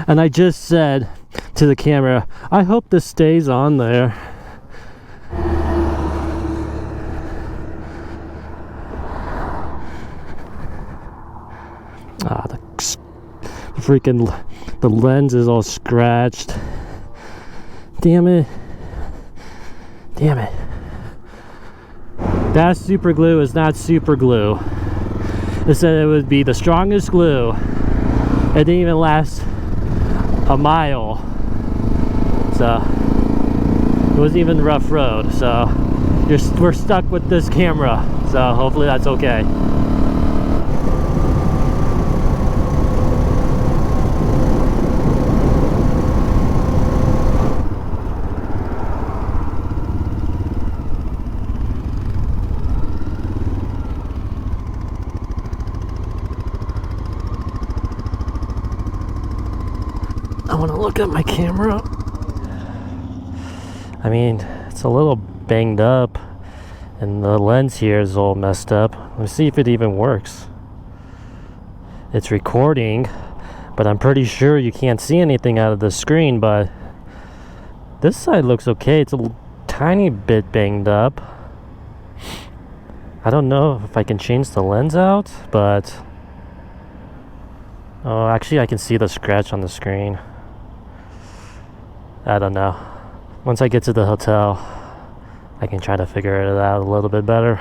Speaker 2: And I just said to the camera, I hope this stays on there. Ah, the lens is all scratched. Damn it. Damn it. That super glue is not super glue. It said it would be the strongest glue. It didn't even last a mile. So it wasn't even a rough road. So we're stuck with this camera. So hopefully that's okay. I want to look at my camera. I mean, it's a little banged up and the lens here is all messed up. Let's see if it even works. It's recording, but I'm pretty sure you can't see anything out of the screen, but this side looks okay. It's a tiny bit banged up. I don't know if I can change the lens out, but oh, actually I can see the scratch on the screen. I don't know. Once I get to the hotel, I can try to figure it out a little bit better.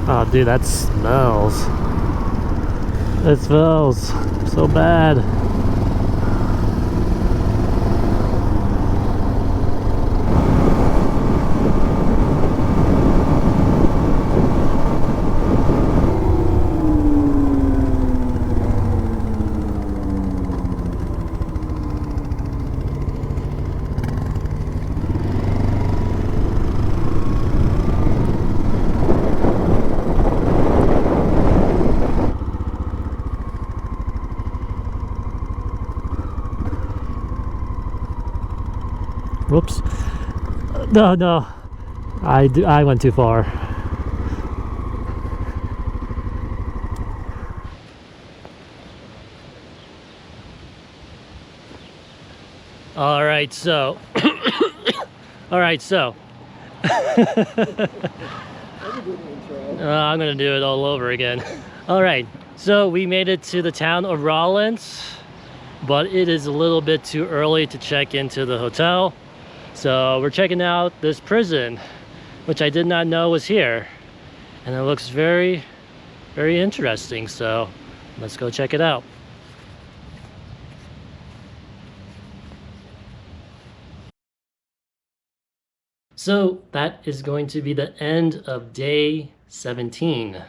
Speaker 2: Oh, dude, that smells. It smells so bad. Whoops. No. I went too far. All right, so I'm gonna do it all over again. All right, so we made it to the town of Rollins, but it is a little bit too early to check into the hotel. So we're checking out this prison, which I did not know was here. And it looks very, very interesting. So let's go check it out. So that is going to be the end of day 17.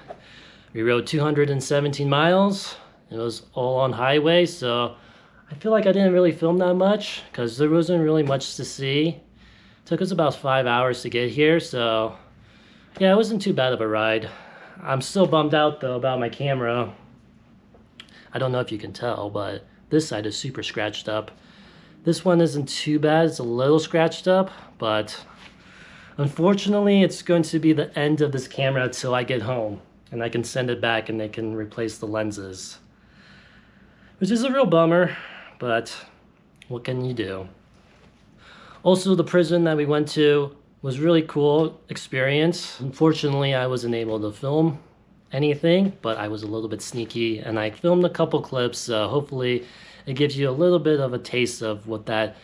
Speaker 2: We rode 217 miles. It was all on highway, so I feel like I didn't really film that much because there wasn't really much to see. It took us about 5 hours to get here, so yeah, it wasn't too bad of a ride. I'm still bummed out though about my camera. I don't know if you can tell, but this side is super scratched up. This one isn't too bad, it's a little scratched up, but unfortunately it's going to be the end of this camera until I get home and I can send it back and they can replace the lenses, which is a real bummer. But what can you do? Also, the prison that we went to was really cool experience. Unfortunately, I wasn't able to film anything, but I was a little bit sneaky and I filmed a couple clips. Hopefully it gives you a little bit of a taste of what that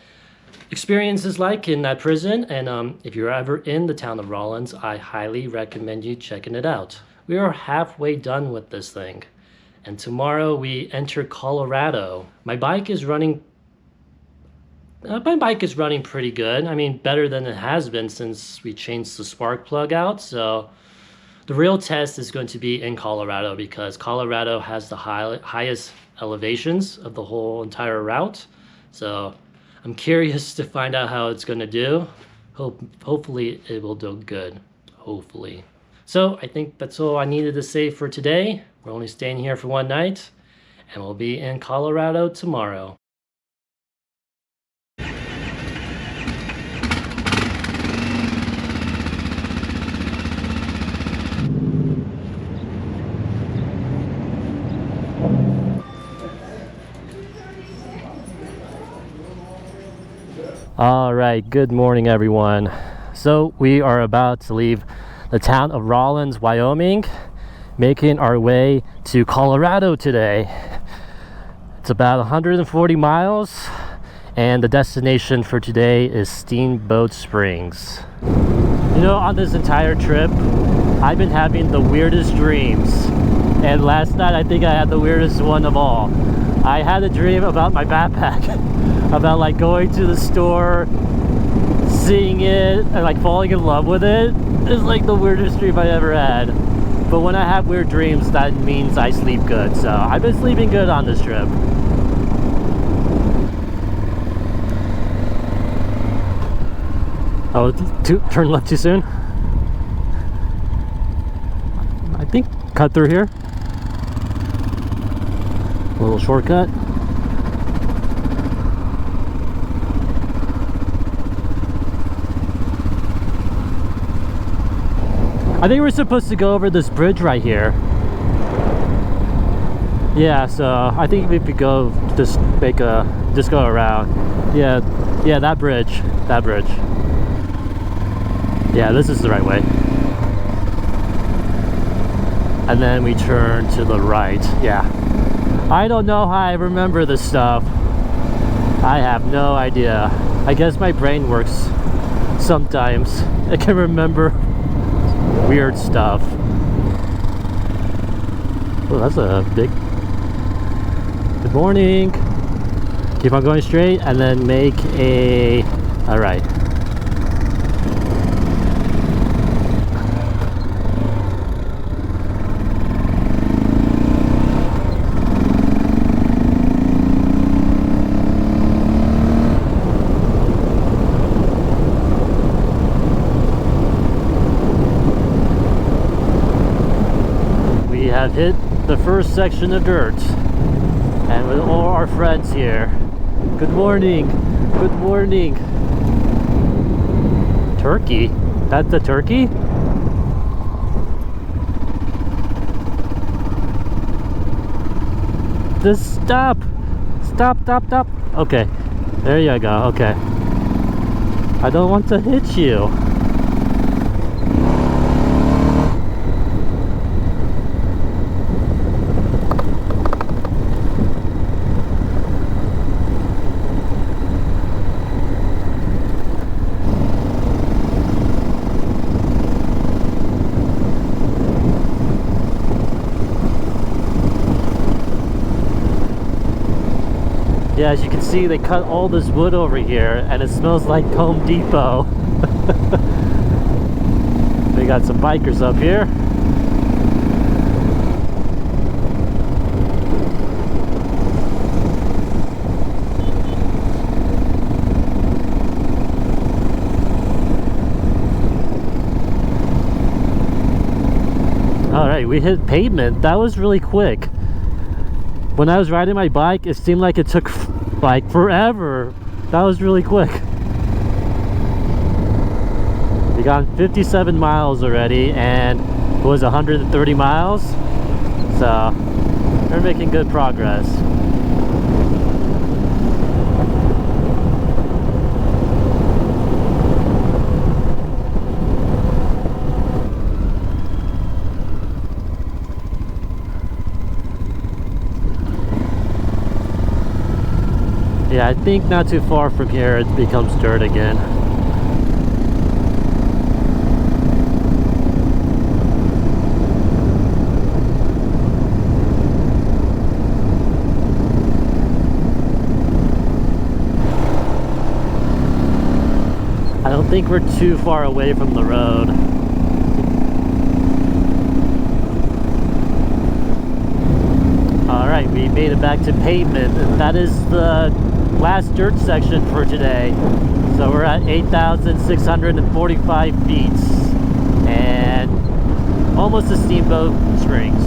Speaker 2: experience is like in that prison. And if you're ever in the town of Rollins, I highly recommend you checking it out. We are halfway done with this thing. And tomorrow we enter Colorado. My bike is running pretty good. I mean, better than it has been since we changed the spark plug out. So The real test is going to be in Colorado because Colorado has the highest elevations of the whole entire route. So I'm curious to find out how it's going to do. Hopefully it will do good. Hopefully. So I think that's all I needed to say for today. We're only staying here for one night and we'll be in Colorado tomorrow. All right, good morning everyone. So we are about to leave the town of Rawlins, Wyoming, making our way to Colorado today. It's about 140 miles and the destination for today is Steamboat Springs. You know, on this entire trip, I've been having the weirdest dreams. And last night, I think I had the weirdest one of all. I had a dream about my backpack, about like going to the store, seeing it, and like falling in love with it. It's like the weirdest dream I ever had. But when I have weird dreams, that means I sleep good. So I've been sleeping good on this trip. Oh, turn left too soon? I think cut through here. A little shortcut. I think we're supposed to go over this bridge right here. Yeah, so I think if we go just go around. Yeah, that bridge. Yeah, this is the right way. And then we turn to the right. Yeah. I don't know how I remember this stuff. I have no idea. I guess my brain works sometimes. I can remember weird stuff. Oh, that's a big... Good morning. Keep on going straight and then make a... All right. Have hit the first section of dirt and with all our friends here. Good morning. Turkey? That's a turkey? Just stop. Okay, there you go. Okay, I don't want to hit you. Yeah, as you can see, they cut all this wood over here and it smells like Home Depot. We got some bikers up here. All right, we hit pavement. That was really quick. When I was riding my bike, it seemed like it took like forever. That was really quick. We got 57 miles already and it was 130 miles. So we're making good progress. Yeah, I think not too far from here it becomes dirt again. I don't think we're too far away from the road. we made it back to pavement, and that is the last dirt section for today. So we're at 8,645 feet and almost to Steamboat Springs.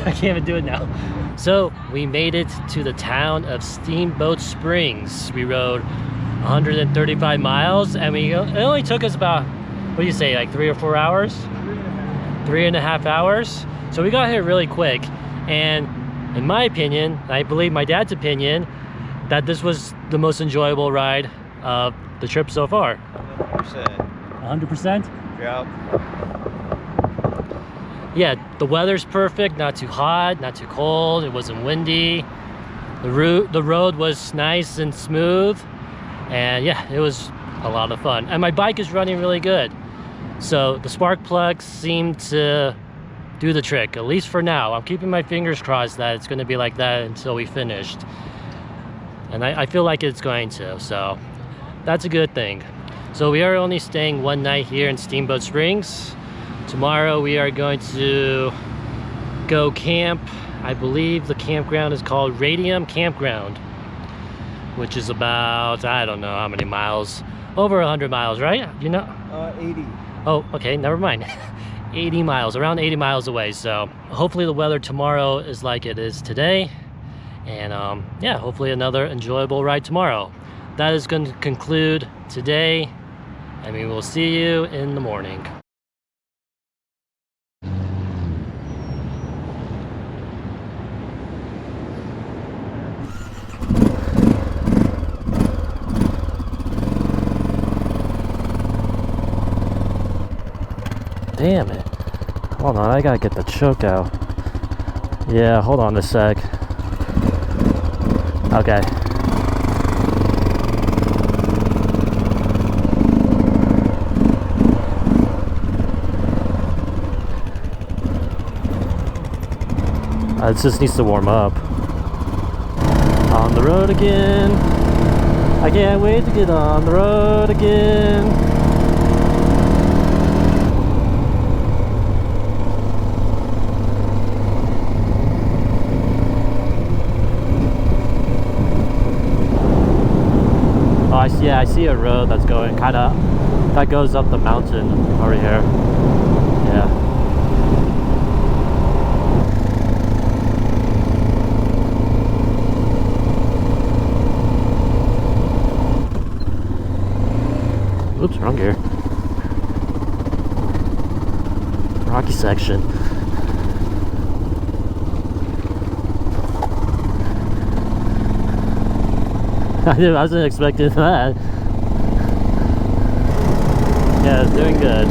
Speaker 2: I can't even do it now. So we made it to the town of Steamboat Springs. We rode 135 miles, and it only took us about, what do you say, like 3 or 4 hours? 3.5 hours. So we got here really quick, and in my opinion, I believe my dad's opinion, that this was the most enjoyable ride of the trip so far.
Speaker 1: 100%.
Speaker 2: 100%?
Speaker 1: Yep.
Speaker 2: Yeah, the weather's perfect, not too hot, not too cold, it wasn't windy. The road was nice and smooth, and yeah, it was a lot of fun. And my bike is running really good. So the spark plugs seem to do the trick, at least for now. I'm keeping my fingers crossed that it's going to be like that until we finished. And I feel like it's going to, so that's a good thing. So we are only staying one night here in Steamboat Springs. Tomorrow we are going to go camp. I believe the campground is called Radium Campground, which is about, I don't know how many miles, over 100 miles, right? You know?
Speaker 1: 80.
Speaker 2: Oh, okay, never mind. 80 miles, around 80 miles away. So hopefully the weather tomorrow is like it is today. And yeah, hopefully another enjoyable ride tomorrow. That is going to conclude today, and we will see you in the morning. Damn it. Hold on, I gotta get the choke out. Yeah, hold on a sec. Okay. It just needs to warm up. On the road again. I can't wait to get on the road again. I see a road that's going that goes up the mountain over here. Yeah. Oops, wrong gear. Rocky section. I wasn't expecting that. Yeah, it's doing good.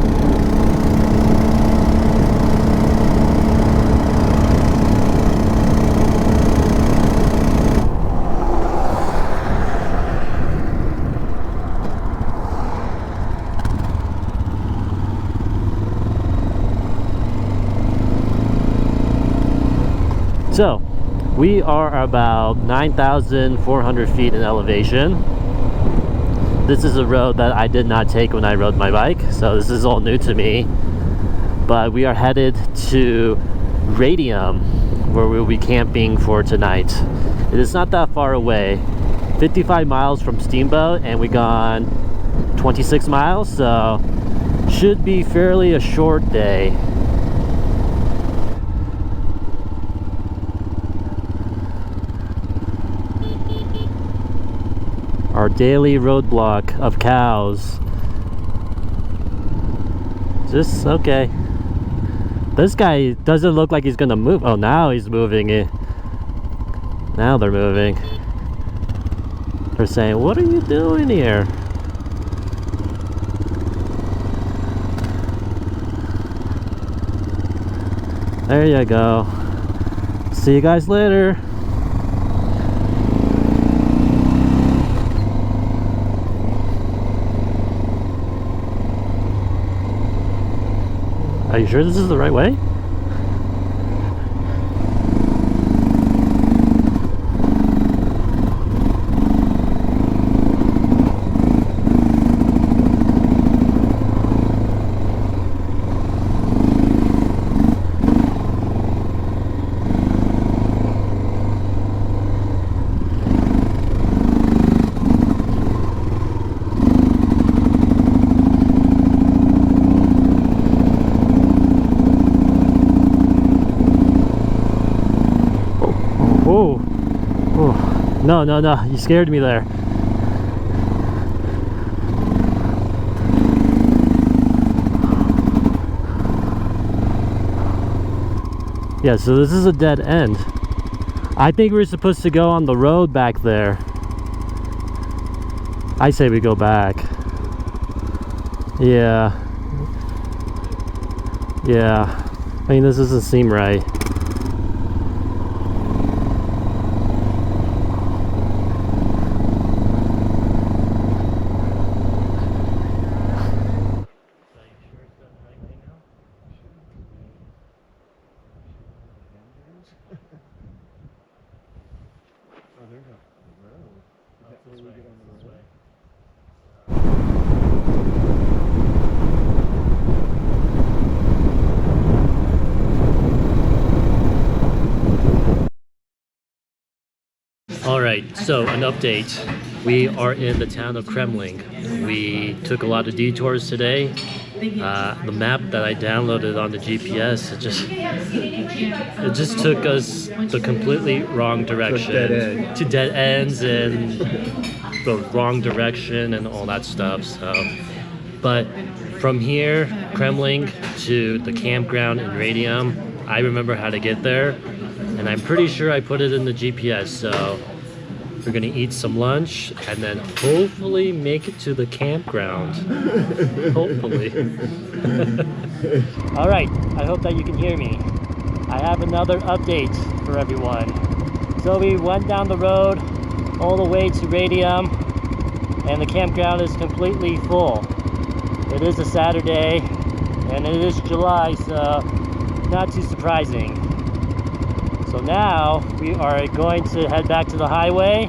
Speaker 2: So, we are about 9,400 feet in elevation. This is a road that I did not take when I rode my bike, so this is all new to me. But we are headed to Radium, where we'll be camping for tonight. It is not that far away, 55 miles from Steamboat, and we gone 26 miles, so should be fairly a short day. Our daily roadblock of cows. Just okay. This guy doesn't look like he's gonna move. Oh, now he's moving it. Now they're moving. They're saying, "What are you doing here?" There you go. See you guys later. Are you sure this is the right way? Oh, oh, no, no, no, you scared me there. Yeah, so this is a dead end. I think we're supposed to go on the road back there. I say we go back. Yeah. Yeah. I mean, this doesn't seem right.
Speaker 3: Oh, there's a road. Is that where we get on the road?
Speaker 2: All right, so an update. We are in the town of Kremling. We took a lot of detours today. The map that I downloaded on the GPS, it just took us the completely wrong direction. To dead ends and the wrong direction and all that stuff. So, but from here, Kremling to the campground in Radium, I remember how to get there, and I'm pretty sure I put it in the GPS. So we're gonna eat some lunch and then hopefully make it to the campground. Hopefully. All right, I hope that you can hear me. I have another update for everyone. So we went down the road all the way to Radium, and the campground is completely full. It is a Saturday and it is July, so not too surprising. So now we are going to head back to the highway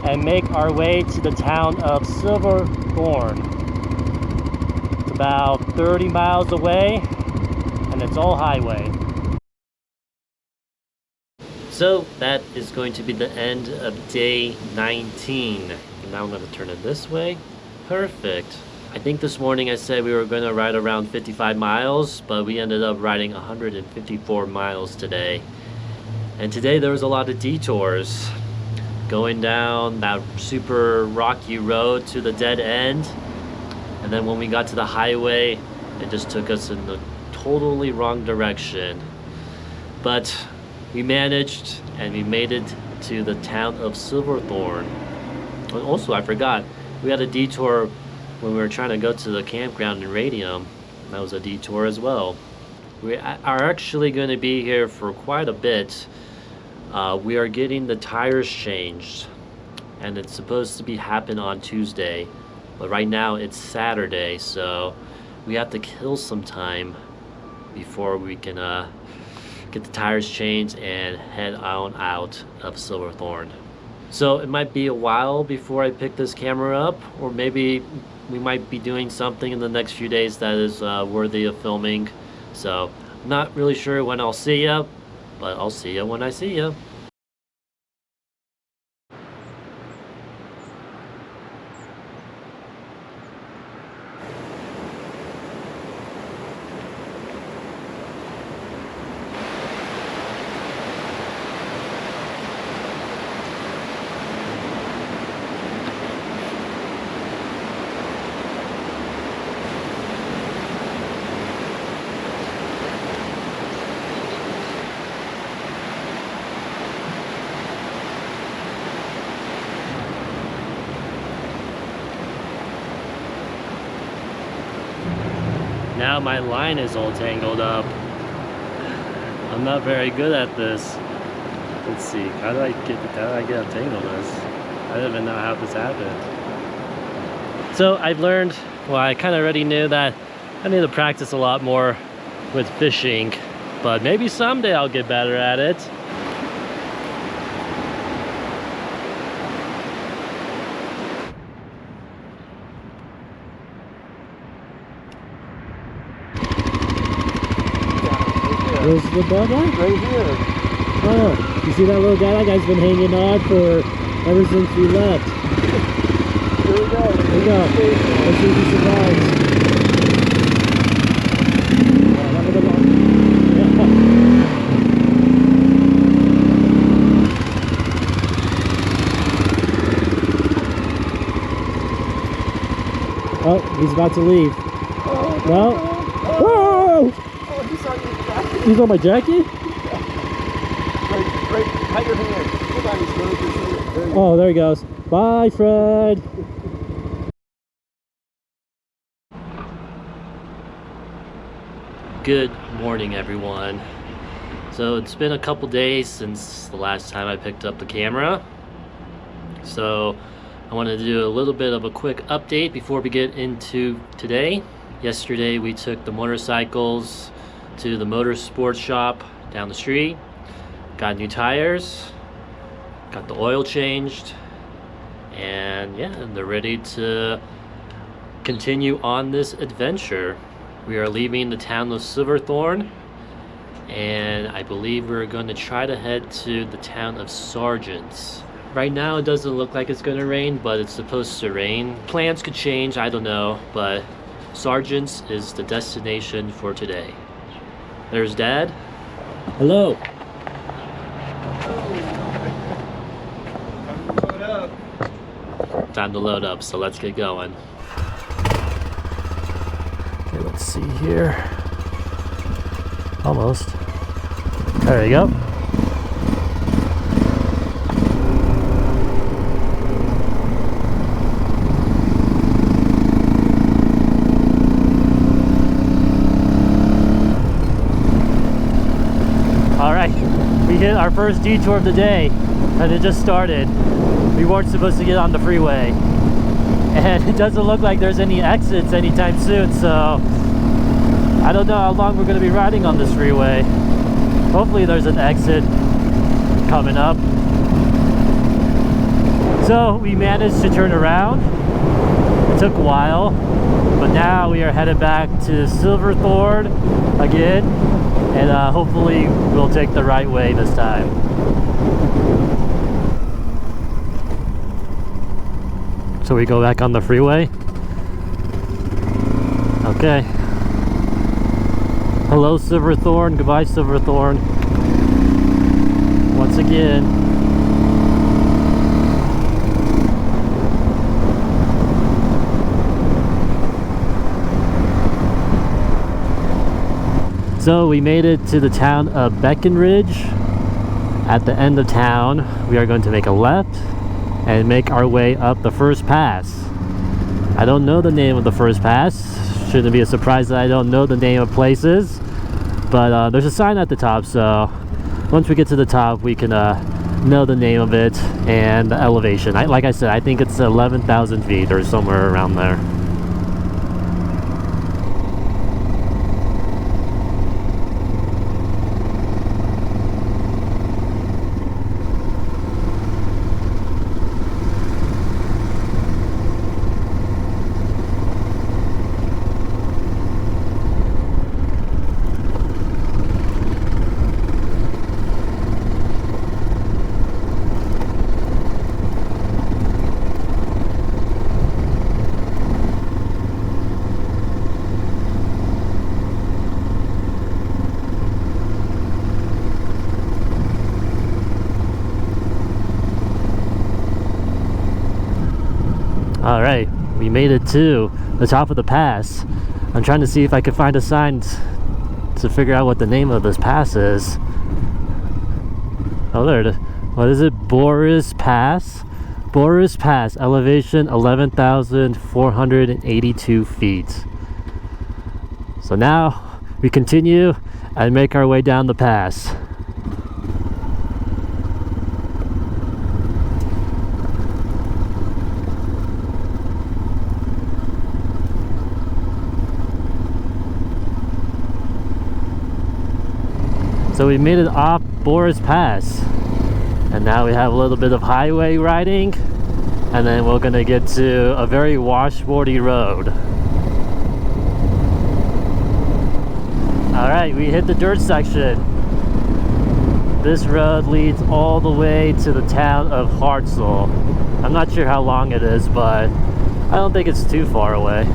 Speaker 2: and make our way to the town of Silverthorne. It's about 30 miles away and it's all highway. So that is going to be the end of day 19. And now I'm going to turn it this way. Perfect. I think this morning I said we were going to ride around 55 miles, but we ended up riding 154 miles today. And today there was a lot of detours. Going down that super rocky road to the dead end. And then when we got to the highway, it just took us in the totally wrong direction. But we managed and we made it to the town of Silverthorne. And also, I forgot, we had a detour when we were trying to go to the campground in Radium. That was a detour as well. We are actually going to be here for quite a bit. We are getting the tires changed and it's supposed to be happen on Tuesday, but right now it's Saturday, so we have to kill some time before we can get the tires changed and head on out of Silverthorne. So it might be a while before I pick this camera up, or maybe we might be doing something in the next few days that is worthy of filming. So I'm not really sure when I'll see ya, but I'll see ya when I see ya. Now my line is all tangled up. I'm not very good at this. Let's see, how do I get untangled this? I don't even know how this happened. So I've learned, well, I kind of already knew that I need to practice a lot more with fishing, but maybe someday I'll get better at it. Where's the bubble?
Speaker 3: Right here.
Speaker 2: Oh, you see that little guy? That guy's been hanging on for ever since we left.
Speaker 3: Here we go.
Speaker 2: Here we go. Let's see if he survives. Oh, that was a long... yeah. Oh, he's about to leave.
Speaker 3: Oh,
Speaker 2: No? Whoa!
Speaker 3: oh, he's on your jacket.
Speaker 2: He's on my jacket?
Speaker 3: Right, hide your hand. Come on, he's going to there you
Speaker 2: Oh, there he goes. Bye, Fred. Good morning, everyone. So it's been a couple days since the last time I picked up the camera. So I wanted to do a little bit of a quick update before we get into today. Yesterday we took the motorcycles to the motorsports shop down the street, got new tires, got the oil changed, and yeah, they're ready to continue on this adventure. We are leaving the town of Silverthorne, and I believe we're going to try to head to the town of Sargents. Right now it doesn't look like it's going to rain, but it's supposed to rain. Plans could change, I don't know, but Sargents is the destination for today. There's Dad. Hello.
Speaker 1: Load up.
Speaker 2: Time to load up, so let's get going. Okay, let's see here. Almost. There you go. Alright, we hit our first detour of the day, and it just started. We weren't supposed to get on the freeway, and it doesn't look like there's any exits anytime soon, so I don't know how long we're going to be riding on this freeway. Hopefully there's an exit coming up. So we managed to turn around. It took a while, but now we are headed back to Silverthorne again, and hopefully we'll take the right way this time. So we go back on the freeway. Okay. Hello Silverthorne, goodbye Silverthorne. Once again. So we made it to the town of Breckenridge. At the end of town, we are going to make a left and make our way up the first pass. I don't know the name of the first pass. Shouldn't be a surprise that I don't know the name of places, but there's a sign at the top, so once we get to the top we can know the name of it and the elevation. Like I said, I think it's 11,000 feet or somewhere around there. Alright, we made it to the top of the pass. I'm trying to see if I can find a sign to figure out what the name of this pass is. Oh, there it is. What is it? Boris Pass? Boris Pass, elevation 11,482 feet. So now we continue and make our way down the pass. So we made it off Boris Pass, and now we have a little bit of highway riding, and then we're gonna get to a very washboardy road. Alright, we hit the dirt section. This road leads all the way to the town of Hartsel. I'm not sure how long it is, but I don't think it's too far away.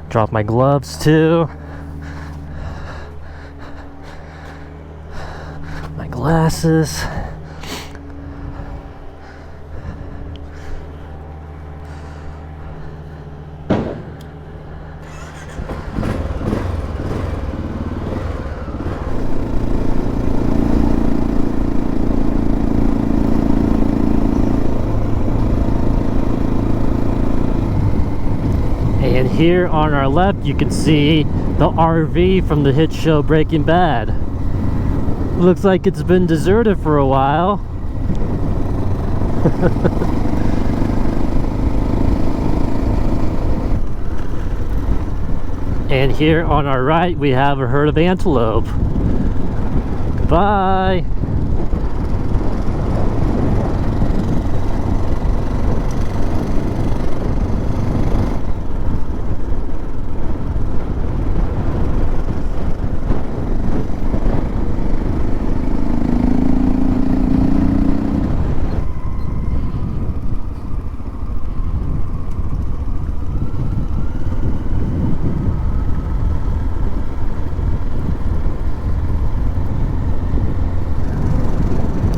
Speaker 2: Drop my gloves too. My glasses. And here on our left, you can see the RV from the hit show Breaking Bad. Looks like it's been deserted for a while. And here on our right, we have a herd of antelope. Goodbye.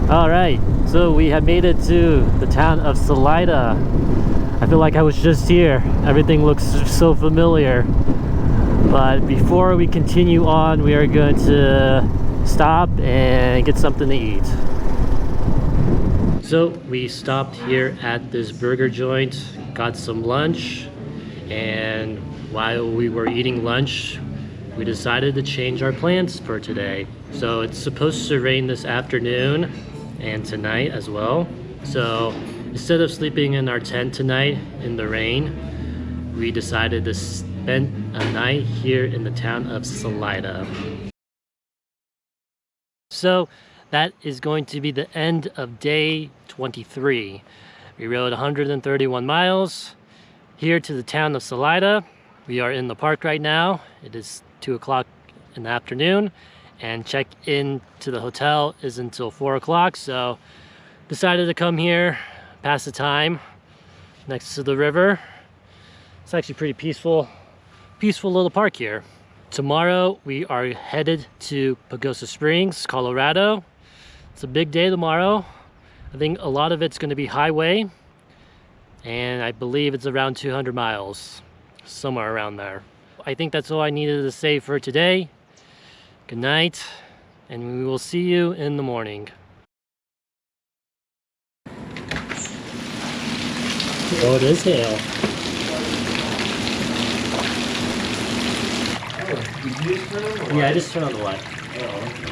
Speaker 2: Alright, so we have made it to the town of Salida. I feel like I was just here. Everything looks so familiar. But before we continue on, we are going to stop and get something to eat. So we stopped here at this burger joint, got some lunch, and while we were eating lunch, we decided to change our plans for today. So it's supposed to rain this afternoon and tonight as well. So instead of sleeping in our tent tonight in the rain, we decided to spend a night here in the town of Salida. So that is going to be the end of day 23. We rode 131 miles here to the town of Salida. We are in the park right now. It is 2 o'clock in the afternoon, and check-in to the hotel is until 4 o'clock, so decided to come here, pass the time next to the river. It's actually pretty peaceful little park here. Tomorrow we are headed to Pagosa Springs, Colorado. It's a big day tomorrow. I think a lot of it's going to be highway, and I believe it's around 200 miles, somewhere around there. I think that's all I needed to say for today. Good night, and we will see you in the morning. Oh, it is hail.
Speaker 3: Oh, did you just turn on the light?
Speaker 2: Yeah, I just turned on the light.
Speaker 3: Oh, okay.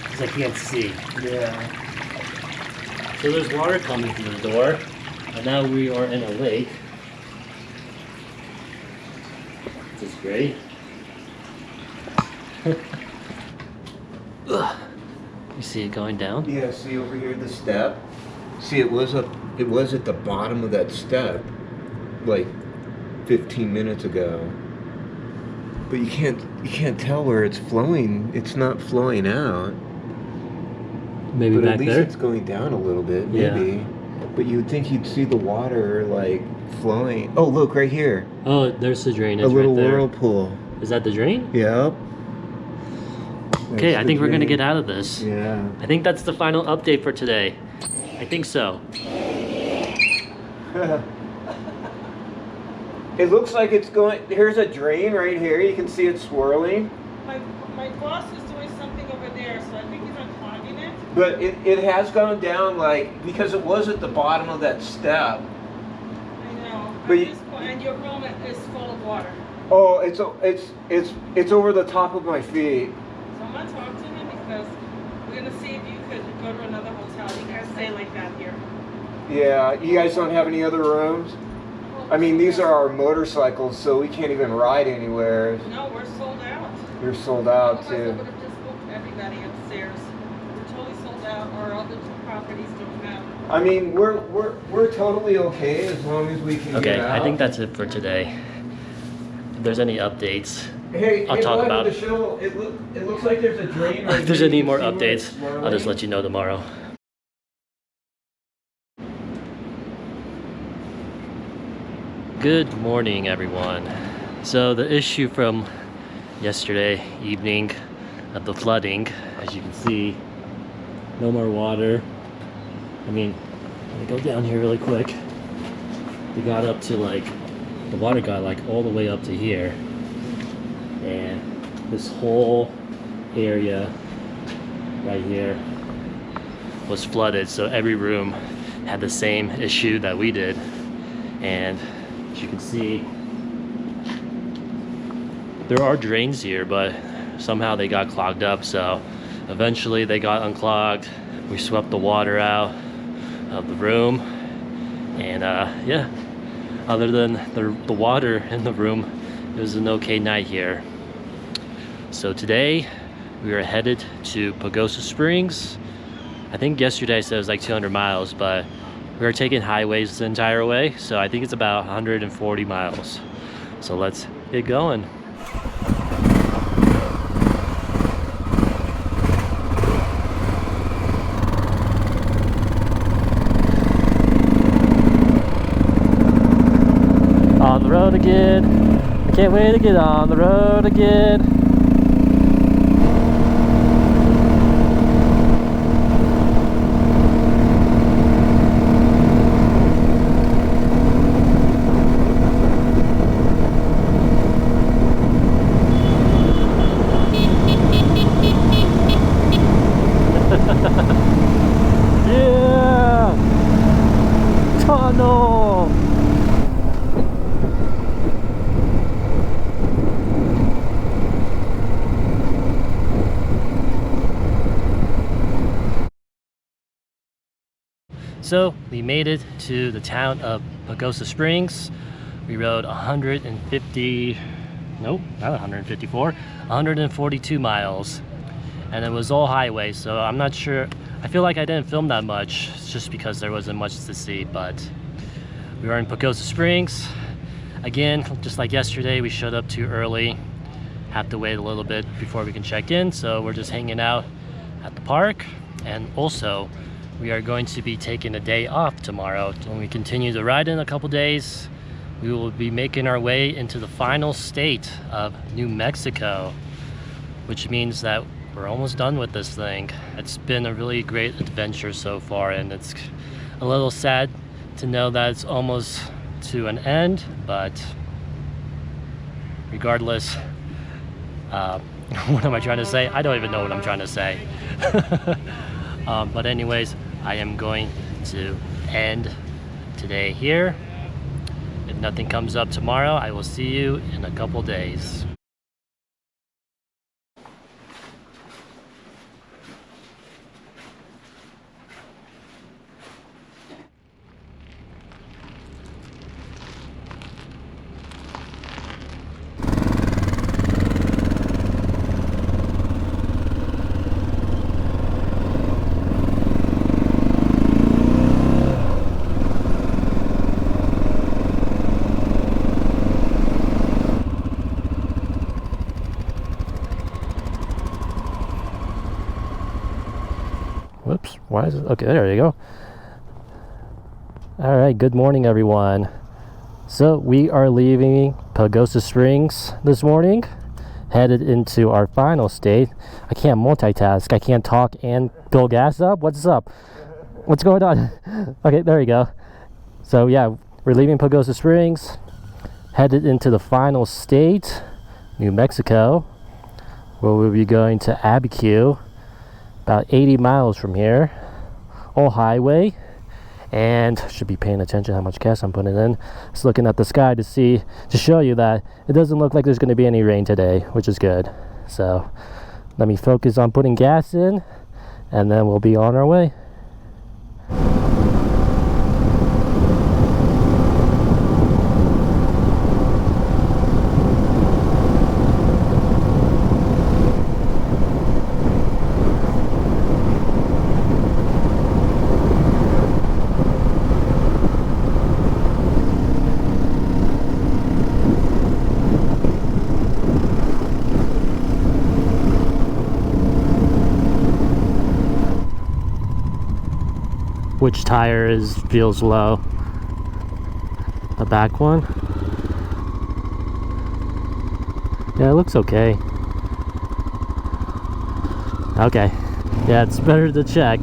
Speaker 2: Because I can't see.
Speaker 3: Yeah.
Speaker 2: So there's water coming through the door, and now we are in a lake. This is great. You see it going down?
Speaker 3: Yeah, see over here the step? See, it was at the bottom of that step like 15 minutes ago. But you can't tell where it's flowing. It's not flowing out.
Speaker 2: Maybe
Speaker 3: But
Speaker 2: back
Speaker 3: at least
Speaker 2: there?
Speaker 3: it's going down a little bit,
Speaker 2: Yeah.
Speaker 3: maybe. But you would think you'd see the water like flowing. Oh, look right here.
Speaker 2: Oh, there's the drainage
Speaker 3: A little
Speaker 2: right there.
Speaker 3: whirlpool.
Speaker 2: Is that the drain?
Speaker 3: Yep.
Speaker 2: Okay,
Speaker 3: That's
Speaker 2: I
Speaker 3: the
Speaker 2: think we're gonna
Speaker 3: drain.
Speaker 2: get out of this.
Speaker 3: Yeah.
Speaker 2: I think that's the final update for today. I think so.
Speaker 3: It looks like it's going. Here's a drain right here. You can see it swirling.
Speaker 4: My boss is doing something over there, so I think he's unclogging it.
Speaker 3: But it has gone down like because it was at the bottom of that step.
Speaker 4: I know.
Speaker 3: But
Speaker 4: At this point, and your room is full of water.
Speaker 3: Oh, it's over the top of my feet.
Speaker 4: So I'm gonna talk to him because we're gonna see if you could go to another hotel. You guys stay like that here.
Speaker 3: Yeah, you guys don't have any other rooms? I mean, these are our motorcycles, so we can't even ride anywhere.
Speaker 4: No, we're sold out.
Speaker 3: You're sold out
Speaker 4: Otherwise, I
Speaker 3: too.
Speaker 4: would have just booked everybody upstairs. We're totally sold out. Our other two properties don't have.
Speaker 3: I mean, we're totally okay as long as we can
Speaker 2: Okay,
Speaker 3: get out.
Speaker 2: I think that's it for today. If there's any updates,
Speaker 3: Hey,
Speaker 2: I'll talk about
Speaker 3: the
Speaker 2: it.
Speaker 3: show. It looks like there's a drain right
Speaker 2: if there's
Speaker 3: here.
Speaker 2: any
Speaker 3: You
Speaker 2: more
Speaker 3: can see where
Speaker 2: updates,
Speaker 3: it's swirling.
Speaker 2: I'll just let you know tomorrow. Good morning, everyone. So the issue from yesterday evening of the flooding, as you can see, no more water. I mean, let me go down here really quick. We got up to like, the water got like all the way up to here. And this whole area right here was flooded, so every room had the same issue that we did. And as you can see, there are drains here, but somehow they got clogged up, so eventually they got unclogged. We swept the water out of the room, and yeah, other than the water in the room, it was an okay night here. So today we are headed to Pagosa Springs. I think yesterday I said it was like 200 miles, but we are taking highways the entire way, so I think it's about 140 miles. So let's get going. On the road again. I can't wait to get on the road again. Yeah! Tunnel! So we made it to the town of Pagosa Springs. We rode 150, nope, not 154, 142 miles. And it was all highway, so I'm not sure. I feel like I didn't film that much just because there wasn't much to see, but we were in Pagosa Springs. Again, just like yesterday, we showed up too early. Have to wait a little bit before we can check in, so we're just hanging out at the park. And also, we are going to be taking a day off tomorrow. When we continue to ride in a couple days, we will be making our way into the final state of New Mexico, which means that we're almost done with this thing. It's been a really great adventure so far, and it's a little sad to know that it's almost to an end, but regardless, what am I trying to say? I don't even know what I'm trying to say. But anyways, I am going to end today here. If nothing comes up tomorrow, I will see you in a couple days. Whoops, why is it? Okay, there you go. All right, good morning everyone. So we are leaving Pagosa Springs this morning, headed into our final state. I can't multitask. I can't talk and fill gas up. What's up? What's going on? Okay, there you go. So yeah, we're leaving Pagosa Springs, headed into the final state, New Mexico, where we'll be going to Abiquiu, about 80 miles from here, all highway. And should be paying attention how much gas I'm putting in. Just looking at the sky to show you that it doesn't look like there's going to be any rain today, which is good. So let me focus on putting gas in, and then we'll be on our way. Which tire feels low? The back one? Yeah, it looks okay. Okay. Yeah, it's better to check.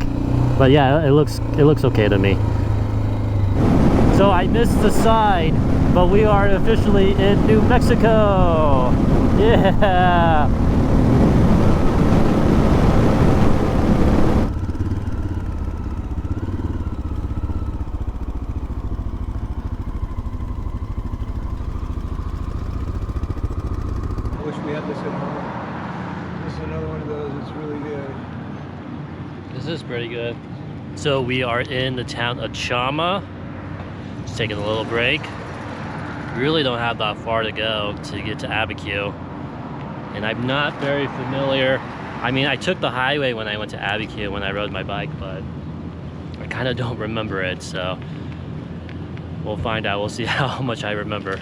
Speaker 2: But yeah, it looks okay to me. So I missed the sign, but we are officially in New Mexico. Yeah.
Speaker 3: I wish we had this at home. This is another one of those that's really good.
Speaker 2: This is pretty good. So we are in the town of Chama. Just taking a little break. We really don't have that far to go to get to Abiquiu. And I'm not very familiar. I mean, I took the highway when I went to Abiquiu when I rode my bike, but I kind of don't remember it, so we'll find out. We'll see how much I remember.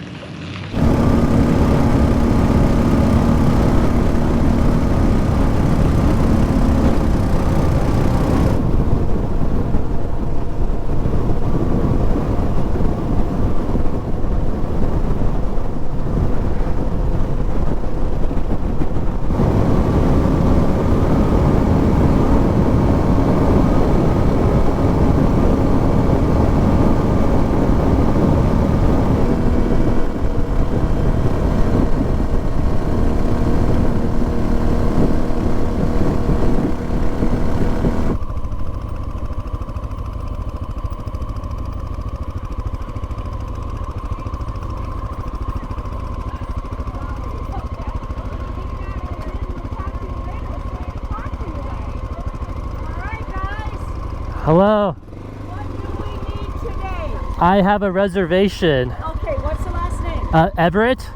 Speaker 2: Hello.
Speaker 6: What do we need today?
Speaker 2: I have a reservation.
Speaker 6: Okay, what's the last name?
Speaker 2: Everett?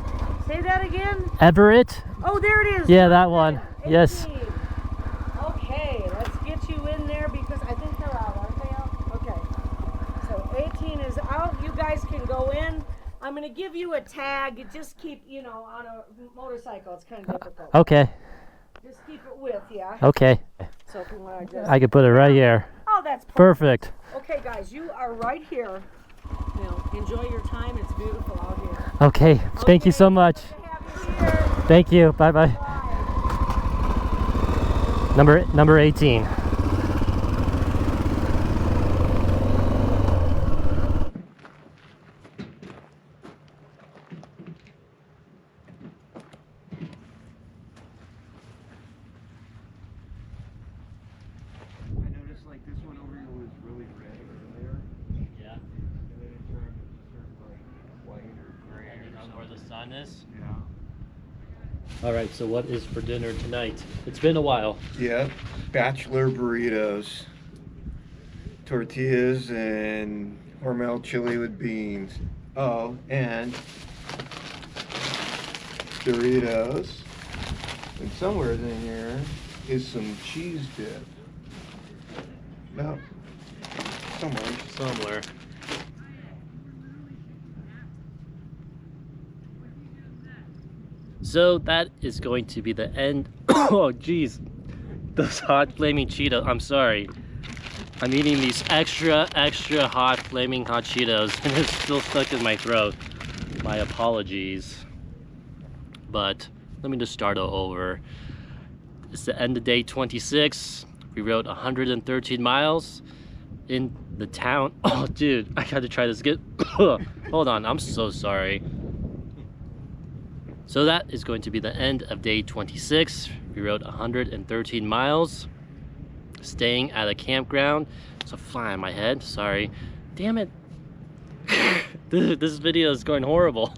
Speaker 6: Say that again.
Speaker 2: Everett?
Speaker 6: Oh, there it is.
Speaker 2: Yeah, that one. Yes.
Speaker 6: 18. Okay, let's get you in there because I think they're out, aren't they out? Okay. So 18 is out. You guys can go in. I'm going to give you a tag. You just keep, on a motorcycle, it's kind of difficult.
Speaker 2: Okay.
Speaker 6: Just keep it with, yeah?
Speaker 2: Okay.
Speaker 6: So if you want to just...
Speaker 2: I can put it right here.
Speaker 6: Oh, that's
Speaker 2: Perfect.
Speaker 6: Okay, guys, you are right here. Enjoy your time. It's beautiful out here.
Speaker 2: Okay. Thank you so much.
Speaker 6: Good to have you here.
Speaker 2: Thank you. Bye-bye.
Speaker 6: Bye.
Speaker 2: Number 18. All right, so what is for dinner tonight? It's been a while.
Speaker 3: Yep, bachelor burritos. Tortillas and Hormel chili with beans. Oh, and Doritos. And somewhere in here is some cheese dip. No, somewhere.
Speaker 2: So that is going to be the end. Oh geez, those hot flaming Cheetos, I'm sorry. I'm eating these extra hot, flaming hot Cheetos, and it's still stuck in my throat. My apologies. But let me just start over. It's the end of day 26. We rode 113 miles in the town. Oh, dude, I got to try this again. Hold on, I'm so sorry. So that is going to be the end of day 26. We rode 113 miles, staying at a campground. It's a fly on my head, sorry. Damn it. This video is going horrible.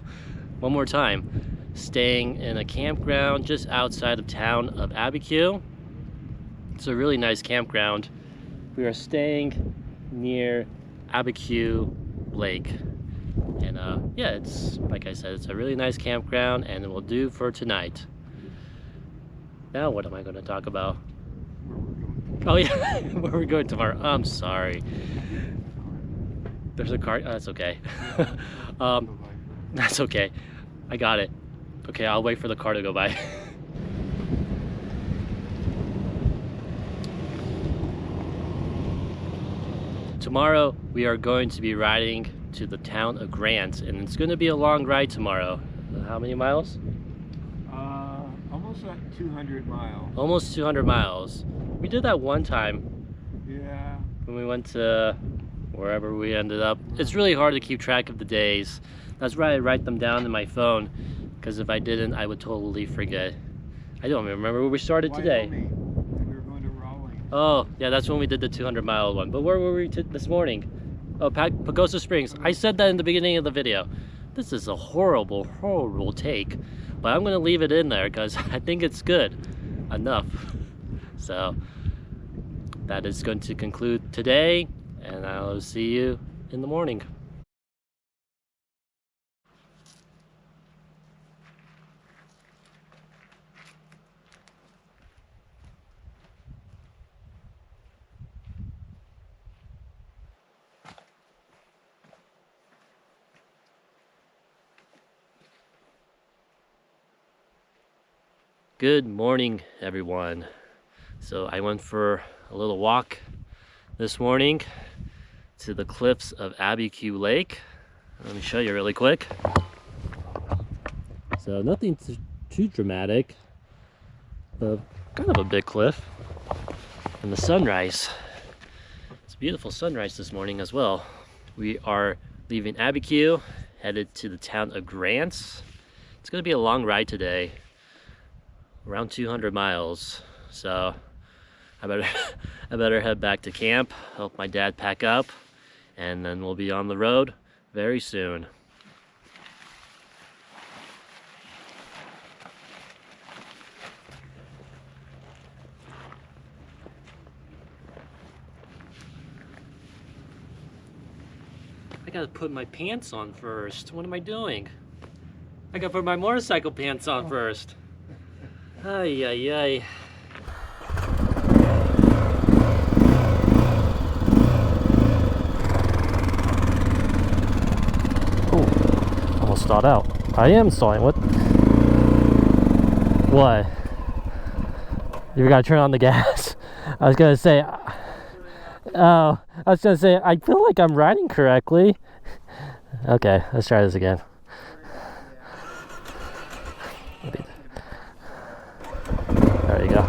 Speaker 2: One more time. Staying in a campground just outside of town of Abiquiu. It's a really nice campground. We are staying near Abiquiu Lake. And yeah, it's, like I said, it's a really nice campground, and it will do for tonight. Now what am I going to talk about? Oh yeah, where we're going tomorrow. I'm sorry. There's a car. Oh, that's okay. That's okay. I got it. Okay, I'll wait for the car to go by. Tomorrow we are going to be riding to the town of Grant, and it's going to be a long ride tomorrow. How many miles?
Speaker 3: Almost like 200 miles.
Speaker 2: Almost 200 miles. We did that one time.
Speaker 3: Yeah.
Speaker 2: When we went to wherever we ended up. It's really hard to keep track of the days. That's why I write them down in my phone, because if I didn't, I would totally forget. I don't remember where we started today.
Speaker 3: Wyoming. And we were going to Raleigh.
Speaker 2: Oh, yeah, that's when we did the 200-mile one. But where were we this morning? Oh, Pagosa Springs. I said that in the beginning of the video. This is a horrible, horrible take, but I'm gonna leave it in there because I think it's good enough. So that is going to conclude today, and I'll see you in the morning. Good morning, everyone. So I went for a little walk this morning to the cliffs of Abiquiu Lake. Let me show you really quick. So nothing too dramatic, but kind of a big cliff. And the sunrise. It's a beautiful sunrise this morning as well. We are leaving Abiquiu, headed to the town of Grant. It's going to be a long ride today. Around 200 miles, so I better head back to camp, help my dad pack up, and then we'll be on the road very soon. I gotta put my pants on first. What am I doing? I gotta put my motorcycle pants on first. Ay, ay, ay. Oh, almost stalled out. I am stalling. What? What? You gotta turn on the gas. I was gonna say, I feel like I'm riding correctly. Okay, let's try this again. There you go.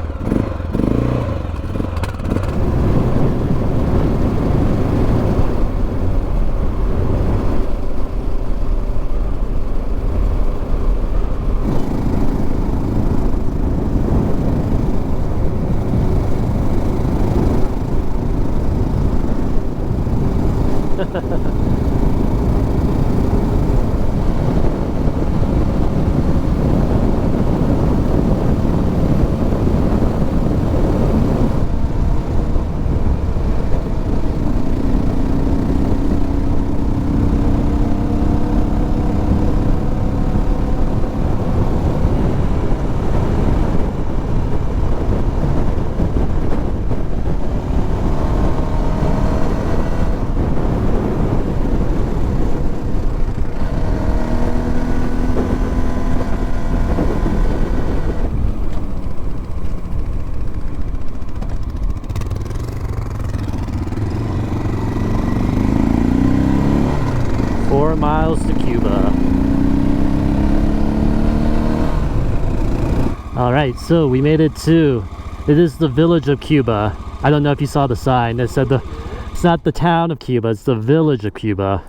Speaker 2: All right, so we made it to, it is the village of Cuba. I don't know if you saw the sign that said it's not the town of Cuba, it's the village of Cuba.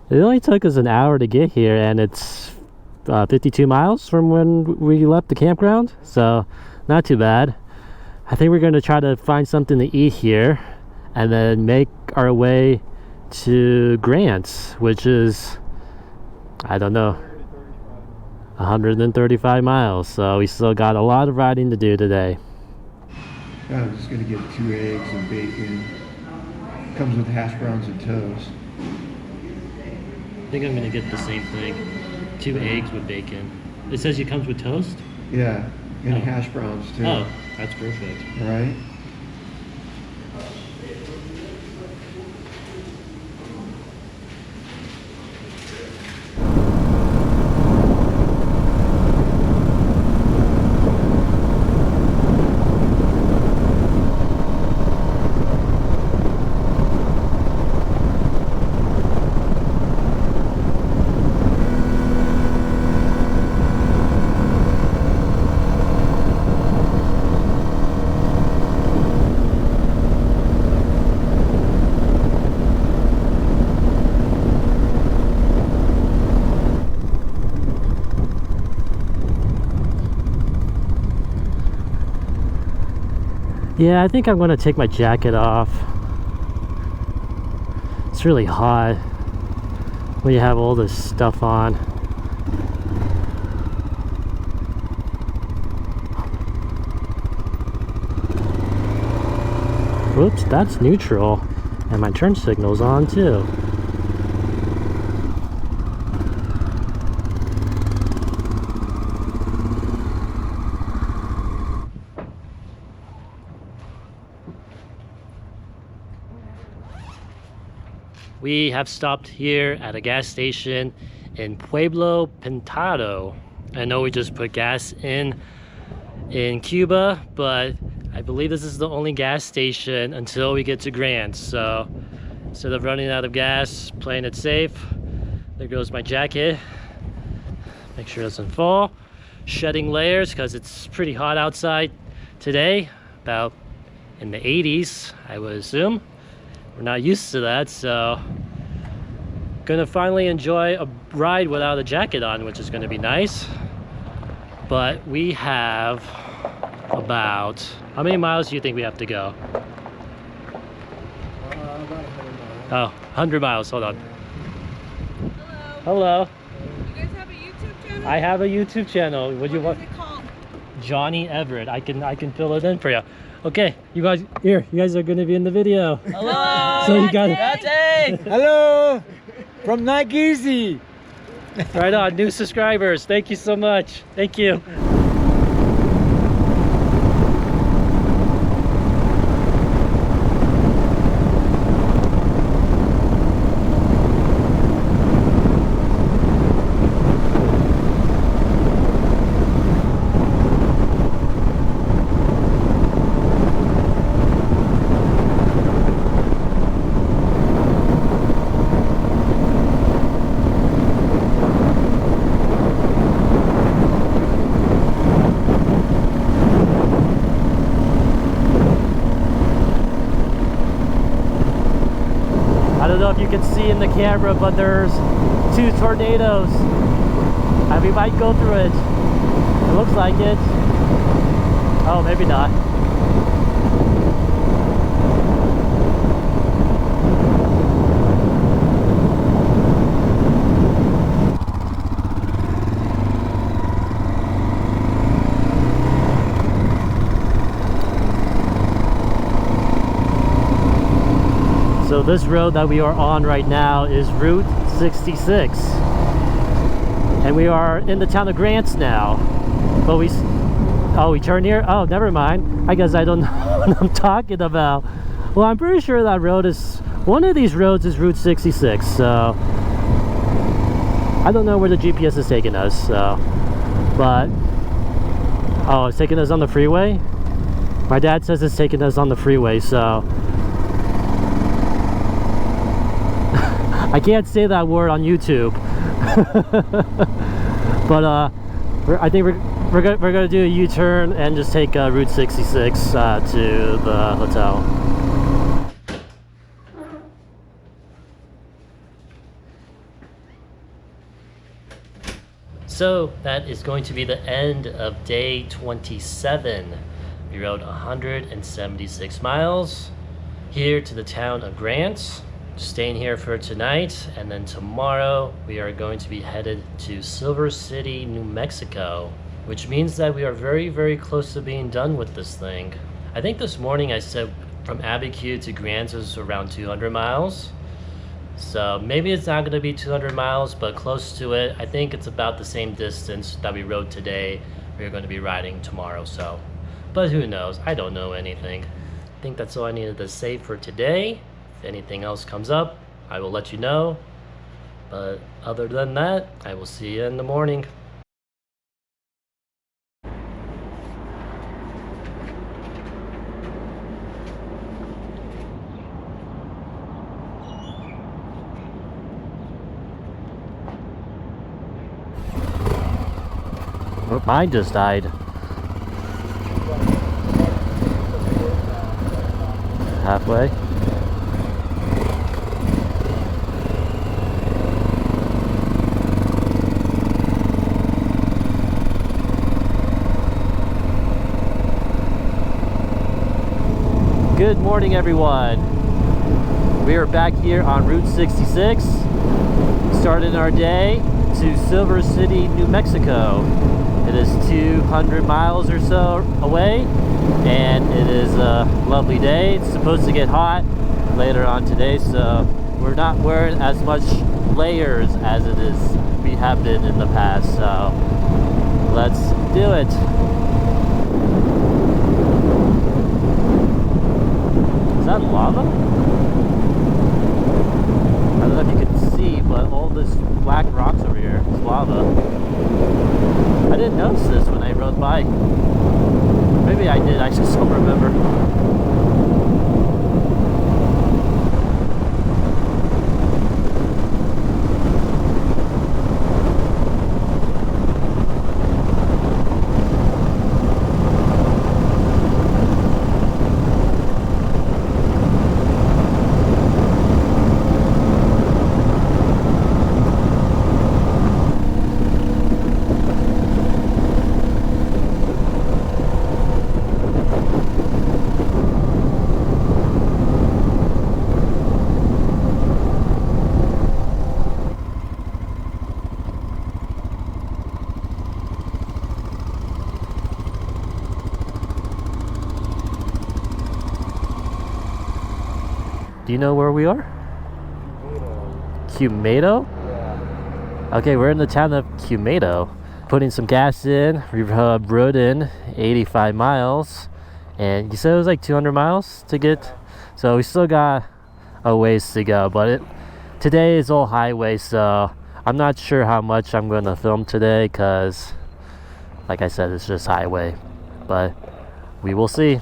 Speaker 2: It only took us an hour to get here, and it's 52 miles from when we left the campground, so not too bad. I think we're going to try to find something to eat here and then make our way to Grants, which is, I don't know, 135 miles, so we still got a lot of riding to do today.
Speaker 3: I'm just gonna get 2 eggs and bacon. Comes with hash browns and toast.
Speaker 2: I think I'm gonna get the same thing. 2 eggs with bacon. It says it comes with toast?
Speaker 3: Yeah, and
Speaker 2: Oh.
Speaker 3: hash browns too.
Speaker 2: Oh, that's perfect.
Speaker 3: Right?
Speaker 2: Yeah, I think I'm gonna take my jacket off. It's really hot when you have all this stuff on. Whoops, that's neutral. And my turn signal's on too. We have stopped here at a gas station in Pueblo Pintado. I know we just put gas in Cuba, but I believe this is the only gas station until we get to Grants. So instead of running out of gas, playing it safe, there goes my jacket. Make sure it doesn't fall. Shedding layers because it's pretty hot outside today, about in the 80s, I would assume. We're not used to that, so gonna finally enjoy a ride without a jacket on, which is gonna be nice. But we have about, how many miles do you think we have to go?
Speaker 3: About 100 miles.
Speaker 2: Oh, 100 miles, hold on.
Speaker 4: Hello.
Speaker 2: Hello,
Speaker 4: You guys have a YouTube channel?
Speaker 2: I have a YouTube channel. Would you
Speaker 4: What
Speaker 2: want?
Speaker 4: is it called?
Speaker 2: Johnny Everett. I can fill it in for you. Okay, you guys are gonna be in the video.
Speaker 1: Hello.
Speaker 2: So you got
Speaker 1: Hey. Hello. From Nagisi.
Speaker 2: right on, new subscribers. Thank you so much. Thank you. I don't know if you can see in the camera, but there's 2 tornadoes. And we might go through it. It looks like it. Oh, maybe not. So this road that we are on right now is Route 66. And we are in the town of Grants now. But we turn here? Oh, never mind. I guess I don't know what I'm talking about. Well, I'm pretty sure that road is, one of these roads is Route 66. So I don't know where the GPS is taking us. So, but, oh, it's taking us on the freeway? My dad says it's taking us on the freeway, so I can't say that word on YouTube. But I think we're gonna do a U-turn and just take Route 66 to the hotel. So that is going to be the end of day 27. We rode 176 miles here to the town of Grant. Staying here for tonight, and then tomorrow we are going to be headed to Silver City, New Mexico, which means that we are very, very close to being done with this thing. I think this morning I said from Abiquiu to Grant is around 200 miles. So maybe it's not going to be 200 miles, but close to it. I think it's about the same distance that we rode today. We're going to be riding tomorrow, so. But who knows? I don't know anything. I think that's all I needed to say for today. If anything else comes up, I will let you know. But other than that, I will see you in the morning. Oh, mine just died. Halfway. Good morning, everyone. We are back here on Route 66, starting our day to Silver City, New Mexico. It is 200 miles or so away, and it is a lovely day. It's supposed to get hot later on today, so we're not wearing as much layers as we have been in the past. So let's do it. Is that lava? I don't know if you can see, but all this black rocks over here is lava. I didn't notice this when I rode by. Maybe I did, I just don't remember. Do you know where we are? Cumato? Yeah. Okay, we're in the town of Cumato. Putting some gas in. We rode in 85 miles. And you said it was like 200 miles to get. So we still got a ways to go. But today is all highway, so I'm not sure how much I'm going to film today because, like I said, it's just highway. But we will see.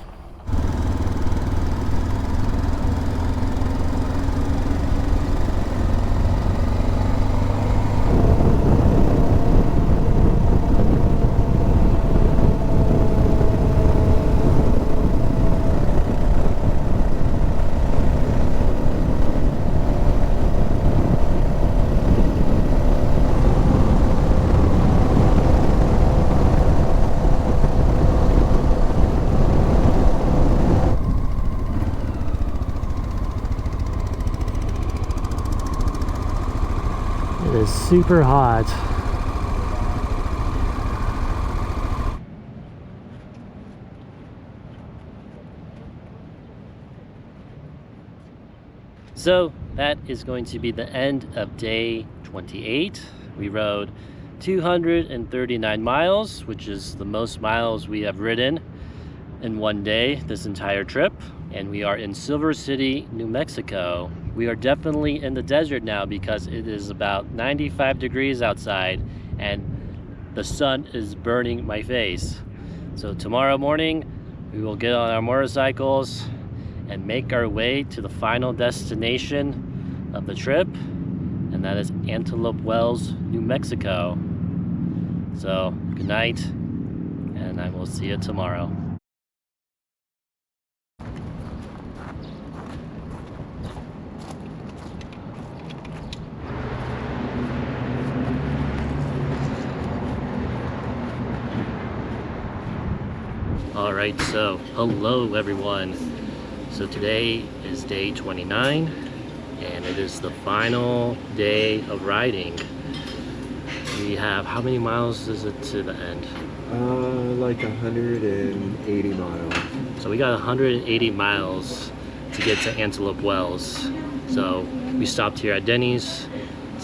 Speaker 2: It is super hot. So that is going to be the end of day 28. We rode 239 miles, which is the most miles we have ridden in one day this entire trip. And we are in Silver City, New Mexico. We are definitely in the desert now because it is about 95 degrees outside and the sun is burning my face. So tomorrow morning, we will get on our motorcycles and make our way to the final destination of the trip, and that is Antelope Wells, New Mexico. So good night and I will see you tomorrow. Alright, so hello everyone. So today is day 29 and it is the final day of riding. We have, how many miles is it to the end?
Speaker 3: Like 180 miles.
Speaker 2: So we got 180 miles to get to Antelope Wells. So we stopped here at Denny's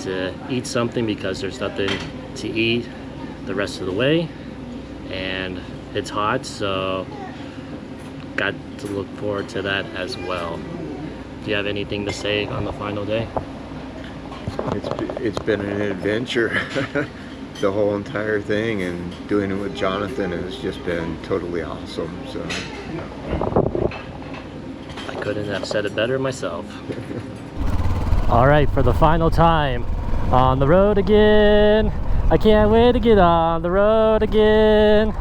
Speaker 2: to eat something because there's nothing to eat the rest of the way. And it's hot, so got to look forward to that as well. Do you have anything to say on the final day?
Speaker 3: It's been an adventure. The whole entire thing, and doing it with Jonathan has just been totally awesome. So
Speaker 2: I couldn't have said it better myself. All right, for the final time, on the road again. I can't wait to get on the road again.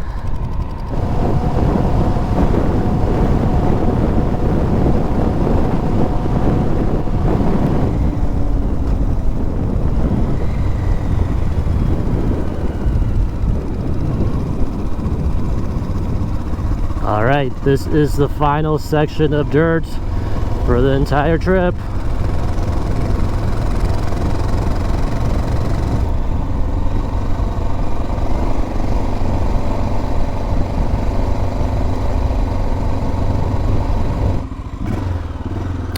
Speaker 2: All right, this is the final section of dirt for the entire trip.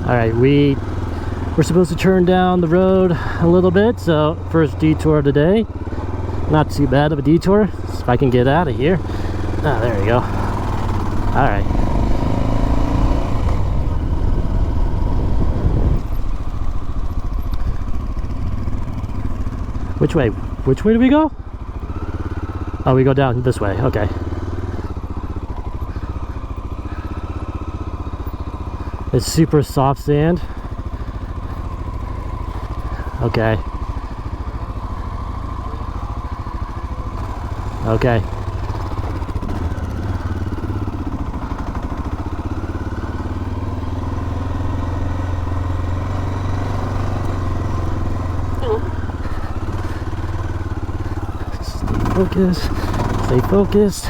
Speaker 2: All right, we're supposed to turn down the road a little bit, so first detour of the day. Not too bad of a detour, if I can get out of here. Ah, there we go. All right. Which way? Which way do we go? Oh, we go down this way. Okay. It's super soft sand. Okay. Okay. Focus, stay focused,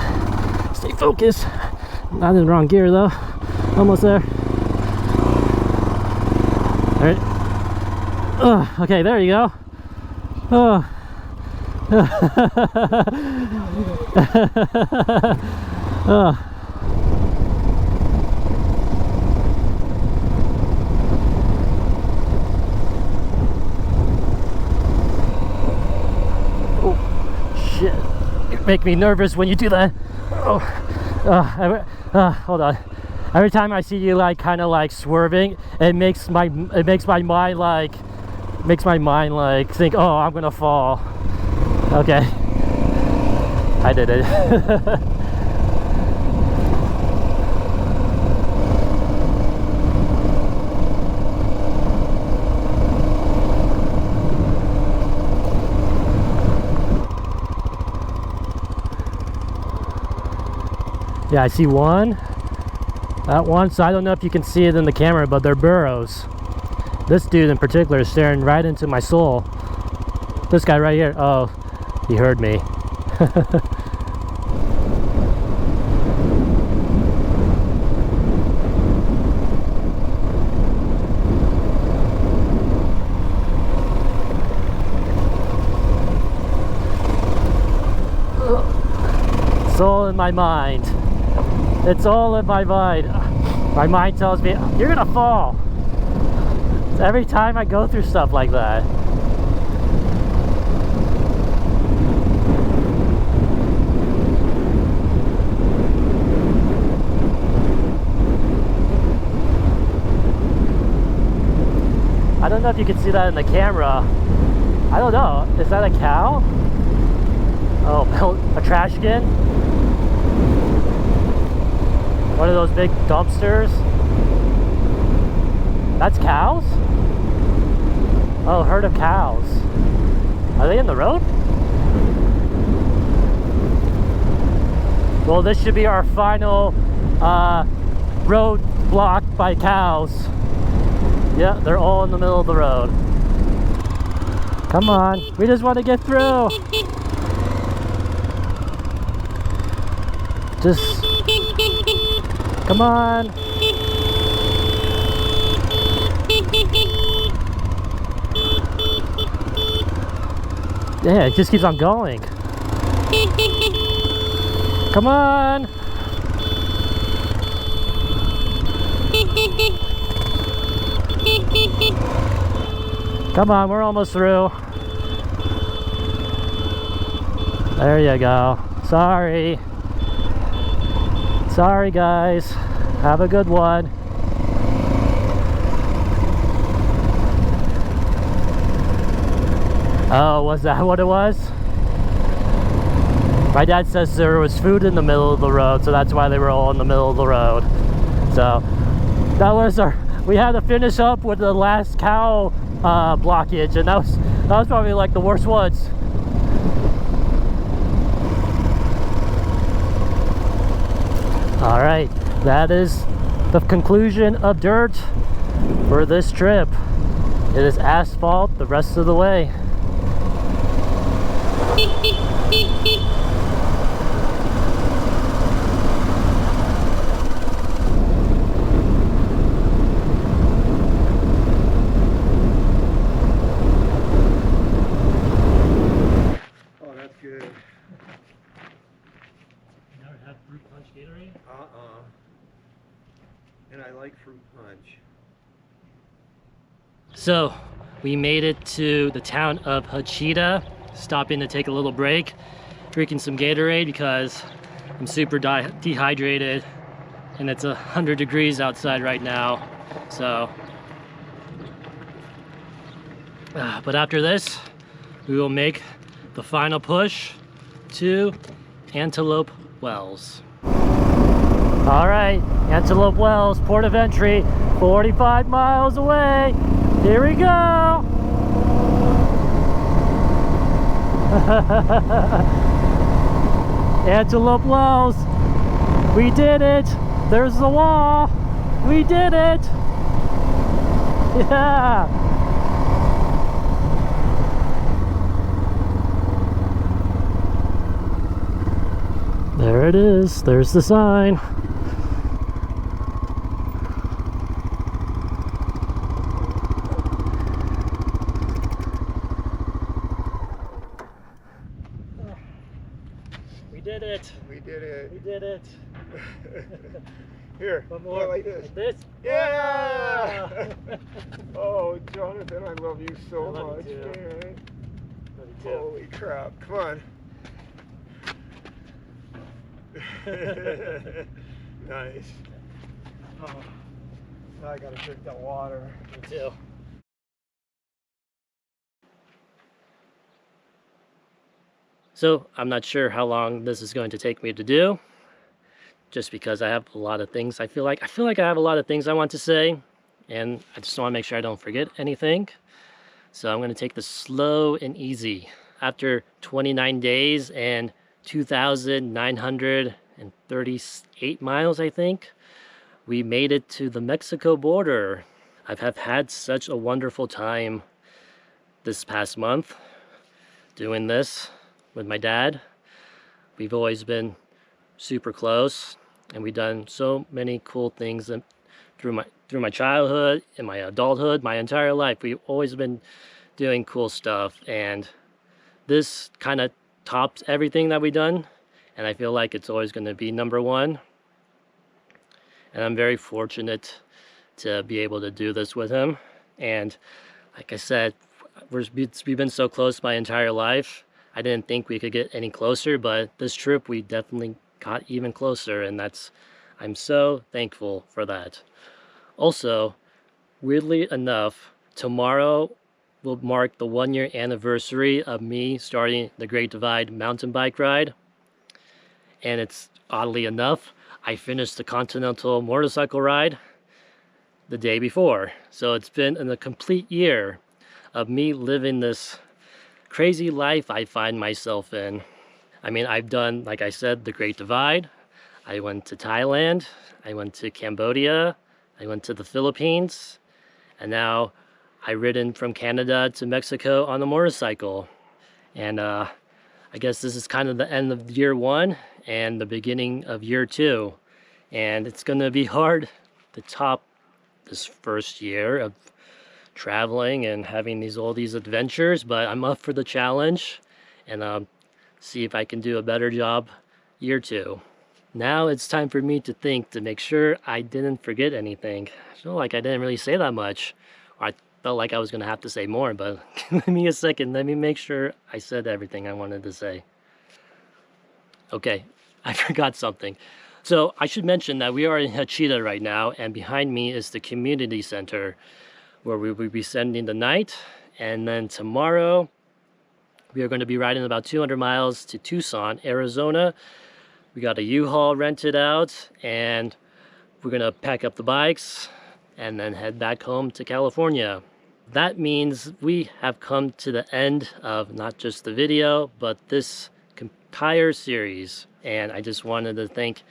Speaker 2: stay focused. Not in the wrong gear though. Almost there. All right. Okay, there you go. Oh. Oh. Make me nervous when you do that. Hold on. Every time I see you like kind of like swerving, it makes my mind like think, oh, I'm gonna fall. Okay, I did it. Yeah, I see one. That one, so I don't know if you can see it in the camera, but they're burros. This dude in particular is staring right into my soul. This guy right here, oh, he heard me. It's all in my mind. It's all in my mind. My mind tells me, you're gonna fall. Every time I go through stuff like that. I don't know if you can see that in the camera. I don't know. Is that a cow? Oh, a trash can? One of those big dumpsters? That's cows? Oh, herd of cows. Are they in the road? Well, this should be our final road blocked by cows. Yeah, they're all in the middle of the road. Come on, we just want to get through. Just, come on. Yeah, it just keeps on going. Come on. Come on, we're almost through. There you go. Sorry. Sorry, guys. Have a good one. Oh, was that what it was? My dad says there was food in the middle of the road, so that's why they were all in the middle of the road. So that was our, we had to finish up with the last cow blockage, and that was probably like the worst ones. All right, that is the conclusion of dirt for this trip. It is asphalt the rest of the way.
Speaker 3: Oh, that's good.
Speaker 2: Never had fruit punch Gatorade?
Speaker 3: And I like fruit punch.
Speaker 2: So we made it to the town of Hachita, stopping to take a little break, drinking some Gatorade because I'm super dehydrated and it's 100 degrees outside right now. So but after this we will make the final push to Antelope Wells. All right, Antelope Wells, port of entry, 45 miles away. Here we go. Antelope Wells, we did it. There's the wall. We did it. Yeah. There it is. There's the sign. We did it.
Speaker 3: We did it.
Speaker 2: We did it.
Speaker 3: Here,
Speaker 2: One more.
Speaker 3: go like this.
Speaker 2: Like this.
Speaker 3: Yeah! Oh, Jonathan, I love you so
Speaker 2: I love
Speaker 3: much,
Speaker 2: you too.
Speaker 3: man.
Speaker 2: Love you too.
Speaker 3: Holy crap. Come on. Nice. Oh, now I gotta drink that water.
Speaker 2: Me too. So I'm not sure how long this is going to take me to do, just because I have a lot of things. I feel like I have a lot of things I want to say, and I just want to make sure I don't forget anything. So I'm going to take this slow and easy. After 29 days and 2,938 miles, I think, we made it to the Mexico border. I have had such a wonderful time this past month doing this with my dad. We've always been super close, and we've done so many cool things through my childhood and my adulthood, my entire life. We've always been doing cool stuff, and this kind of tops everything that we've done, and I feel like it's always going to be #1. And I'm very fortunate to be able to do this with him. And like I said, we've been so close my entire life. I didn't think we could get any closer, but this trip we definitely got even closer, and I'm so thankful for that. Also, weirdly enough, tomorrow will mark the 1-year anniversary of me starting the Great Divide mountain bike ride. And it's, oddly enough, I finished the Continental motorcycle ride the day before. So it's been a complete year of me living this crazy life I find myself in. I mean, I've done, like I said, the Great Divide. I went to Thailand. I went to Cambodia. I went to the Philippines. And now I've ridden from Canada to Mexico on a motorcycle. And I guess this is kind of the end of year 1 and the beginning of year 2. And it's gonna be hard to top this first year of traveling and having all these adventures, but I'm up for the challenge and see if I can do a better job year 2. Now it's time for me to think, to make sure I didn't forget anything. I feel like I didn't really say that much. Or I felt like I was gonna have to say more, but give me a second. Let me make sure I said everything I wanted to say. Okay, I forgot something. So I should mention that we are in Hachita right now, and behind me is the community center where we will be spending the night. And then tomorrow we are going to be riding about 200 miles to Tucson, Arizona. We got a U-Haul rented out, and we're gonna pack up the bikes and then head back home to California. That means we have come to the end of not just the video, but this entire series. And I just wanted to thank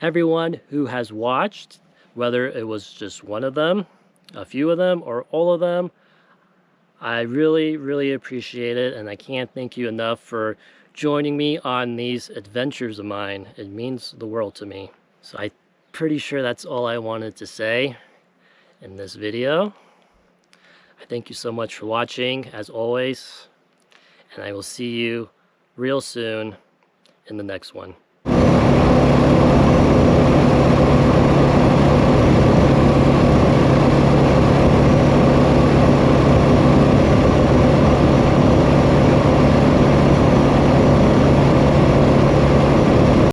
Speaker 2: everyone who has watched, whether it was just one of them, a few of them, or all of them. I really, really appreciate it, and I can't thank you enough for joining me on these adventures of mine. It means the world to me. So I'm pretty sure that's all I wanted to say in this video. I thank you so much for watching, as always, and I will see you real soon in the next one.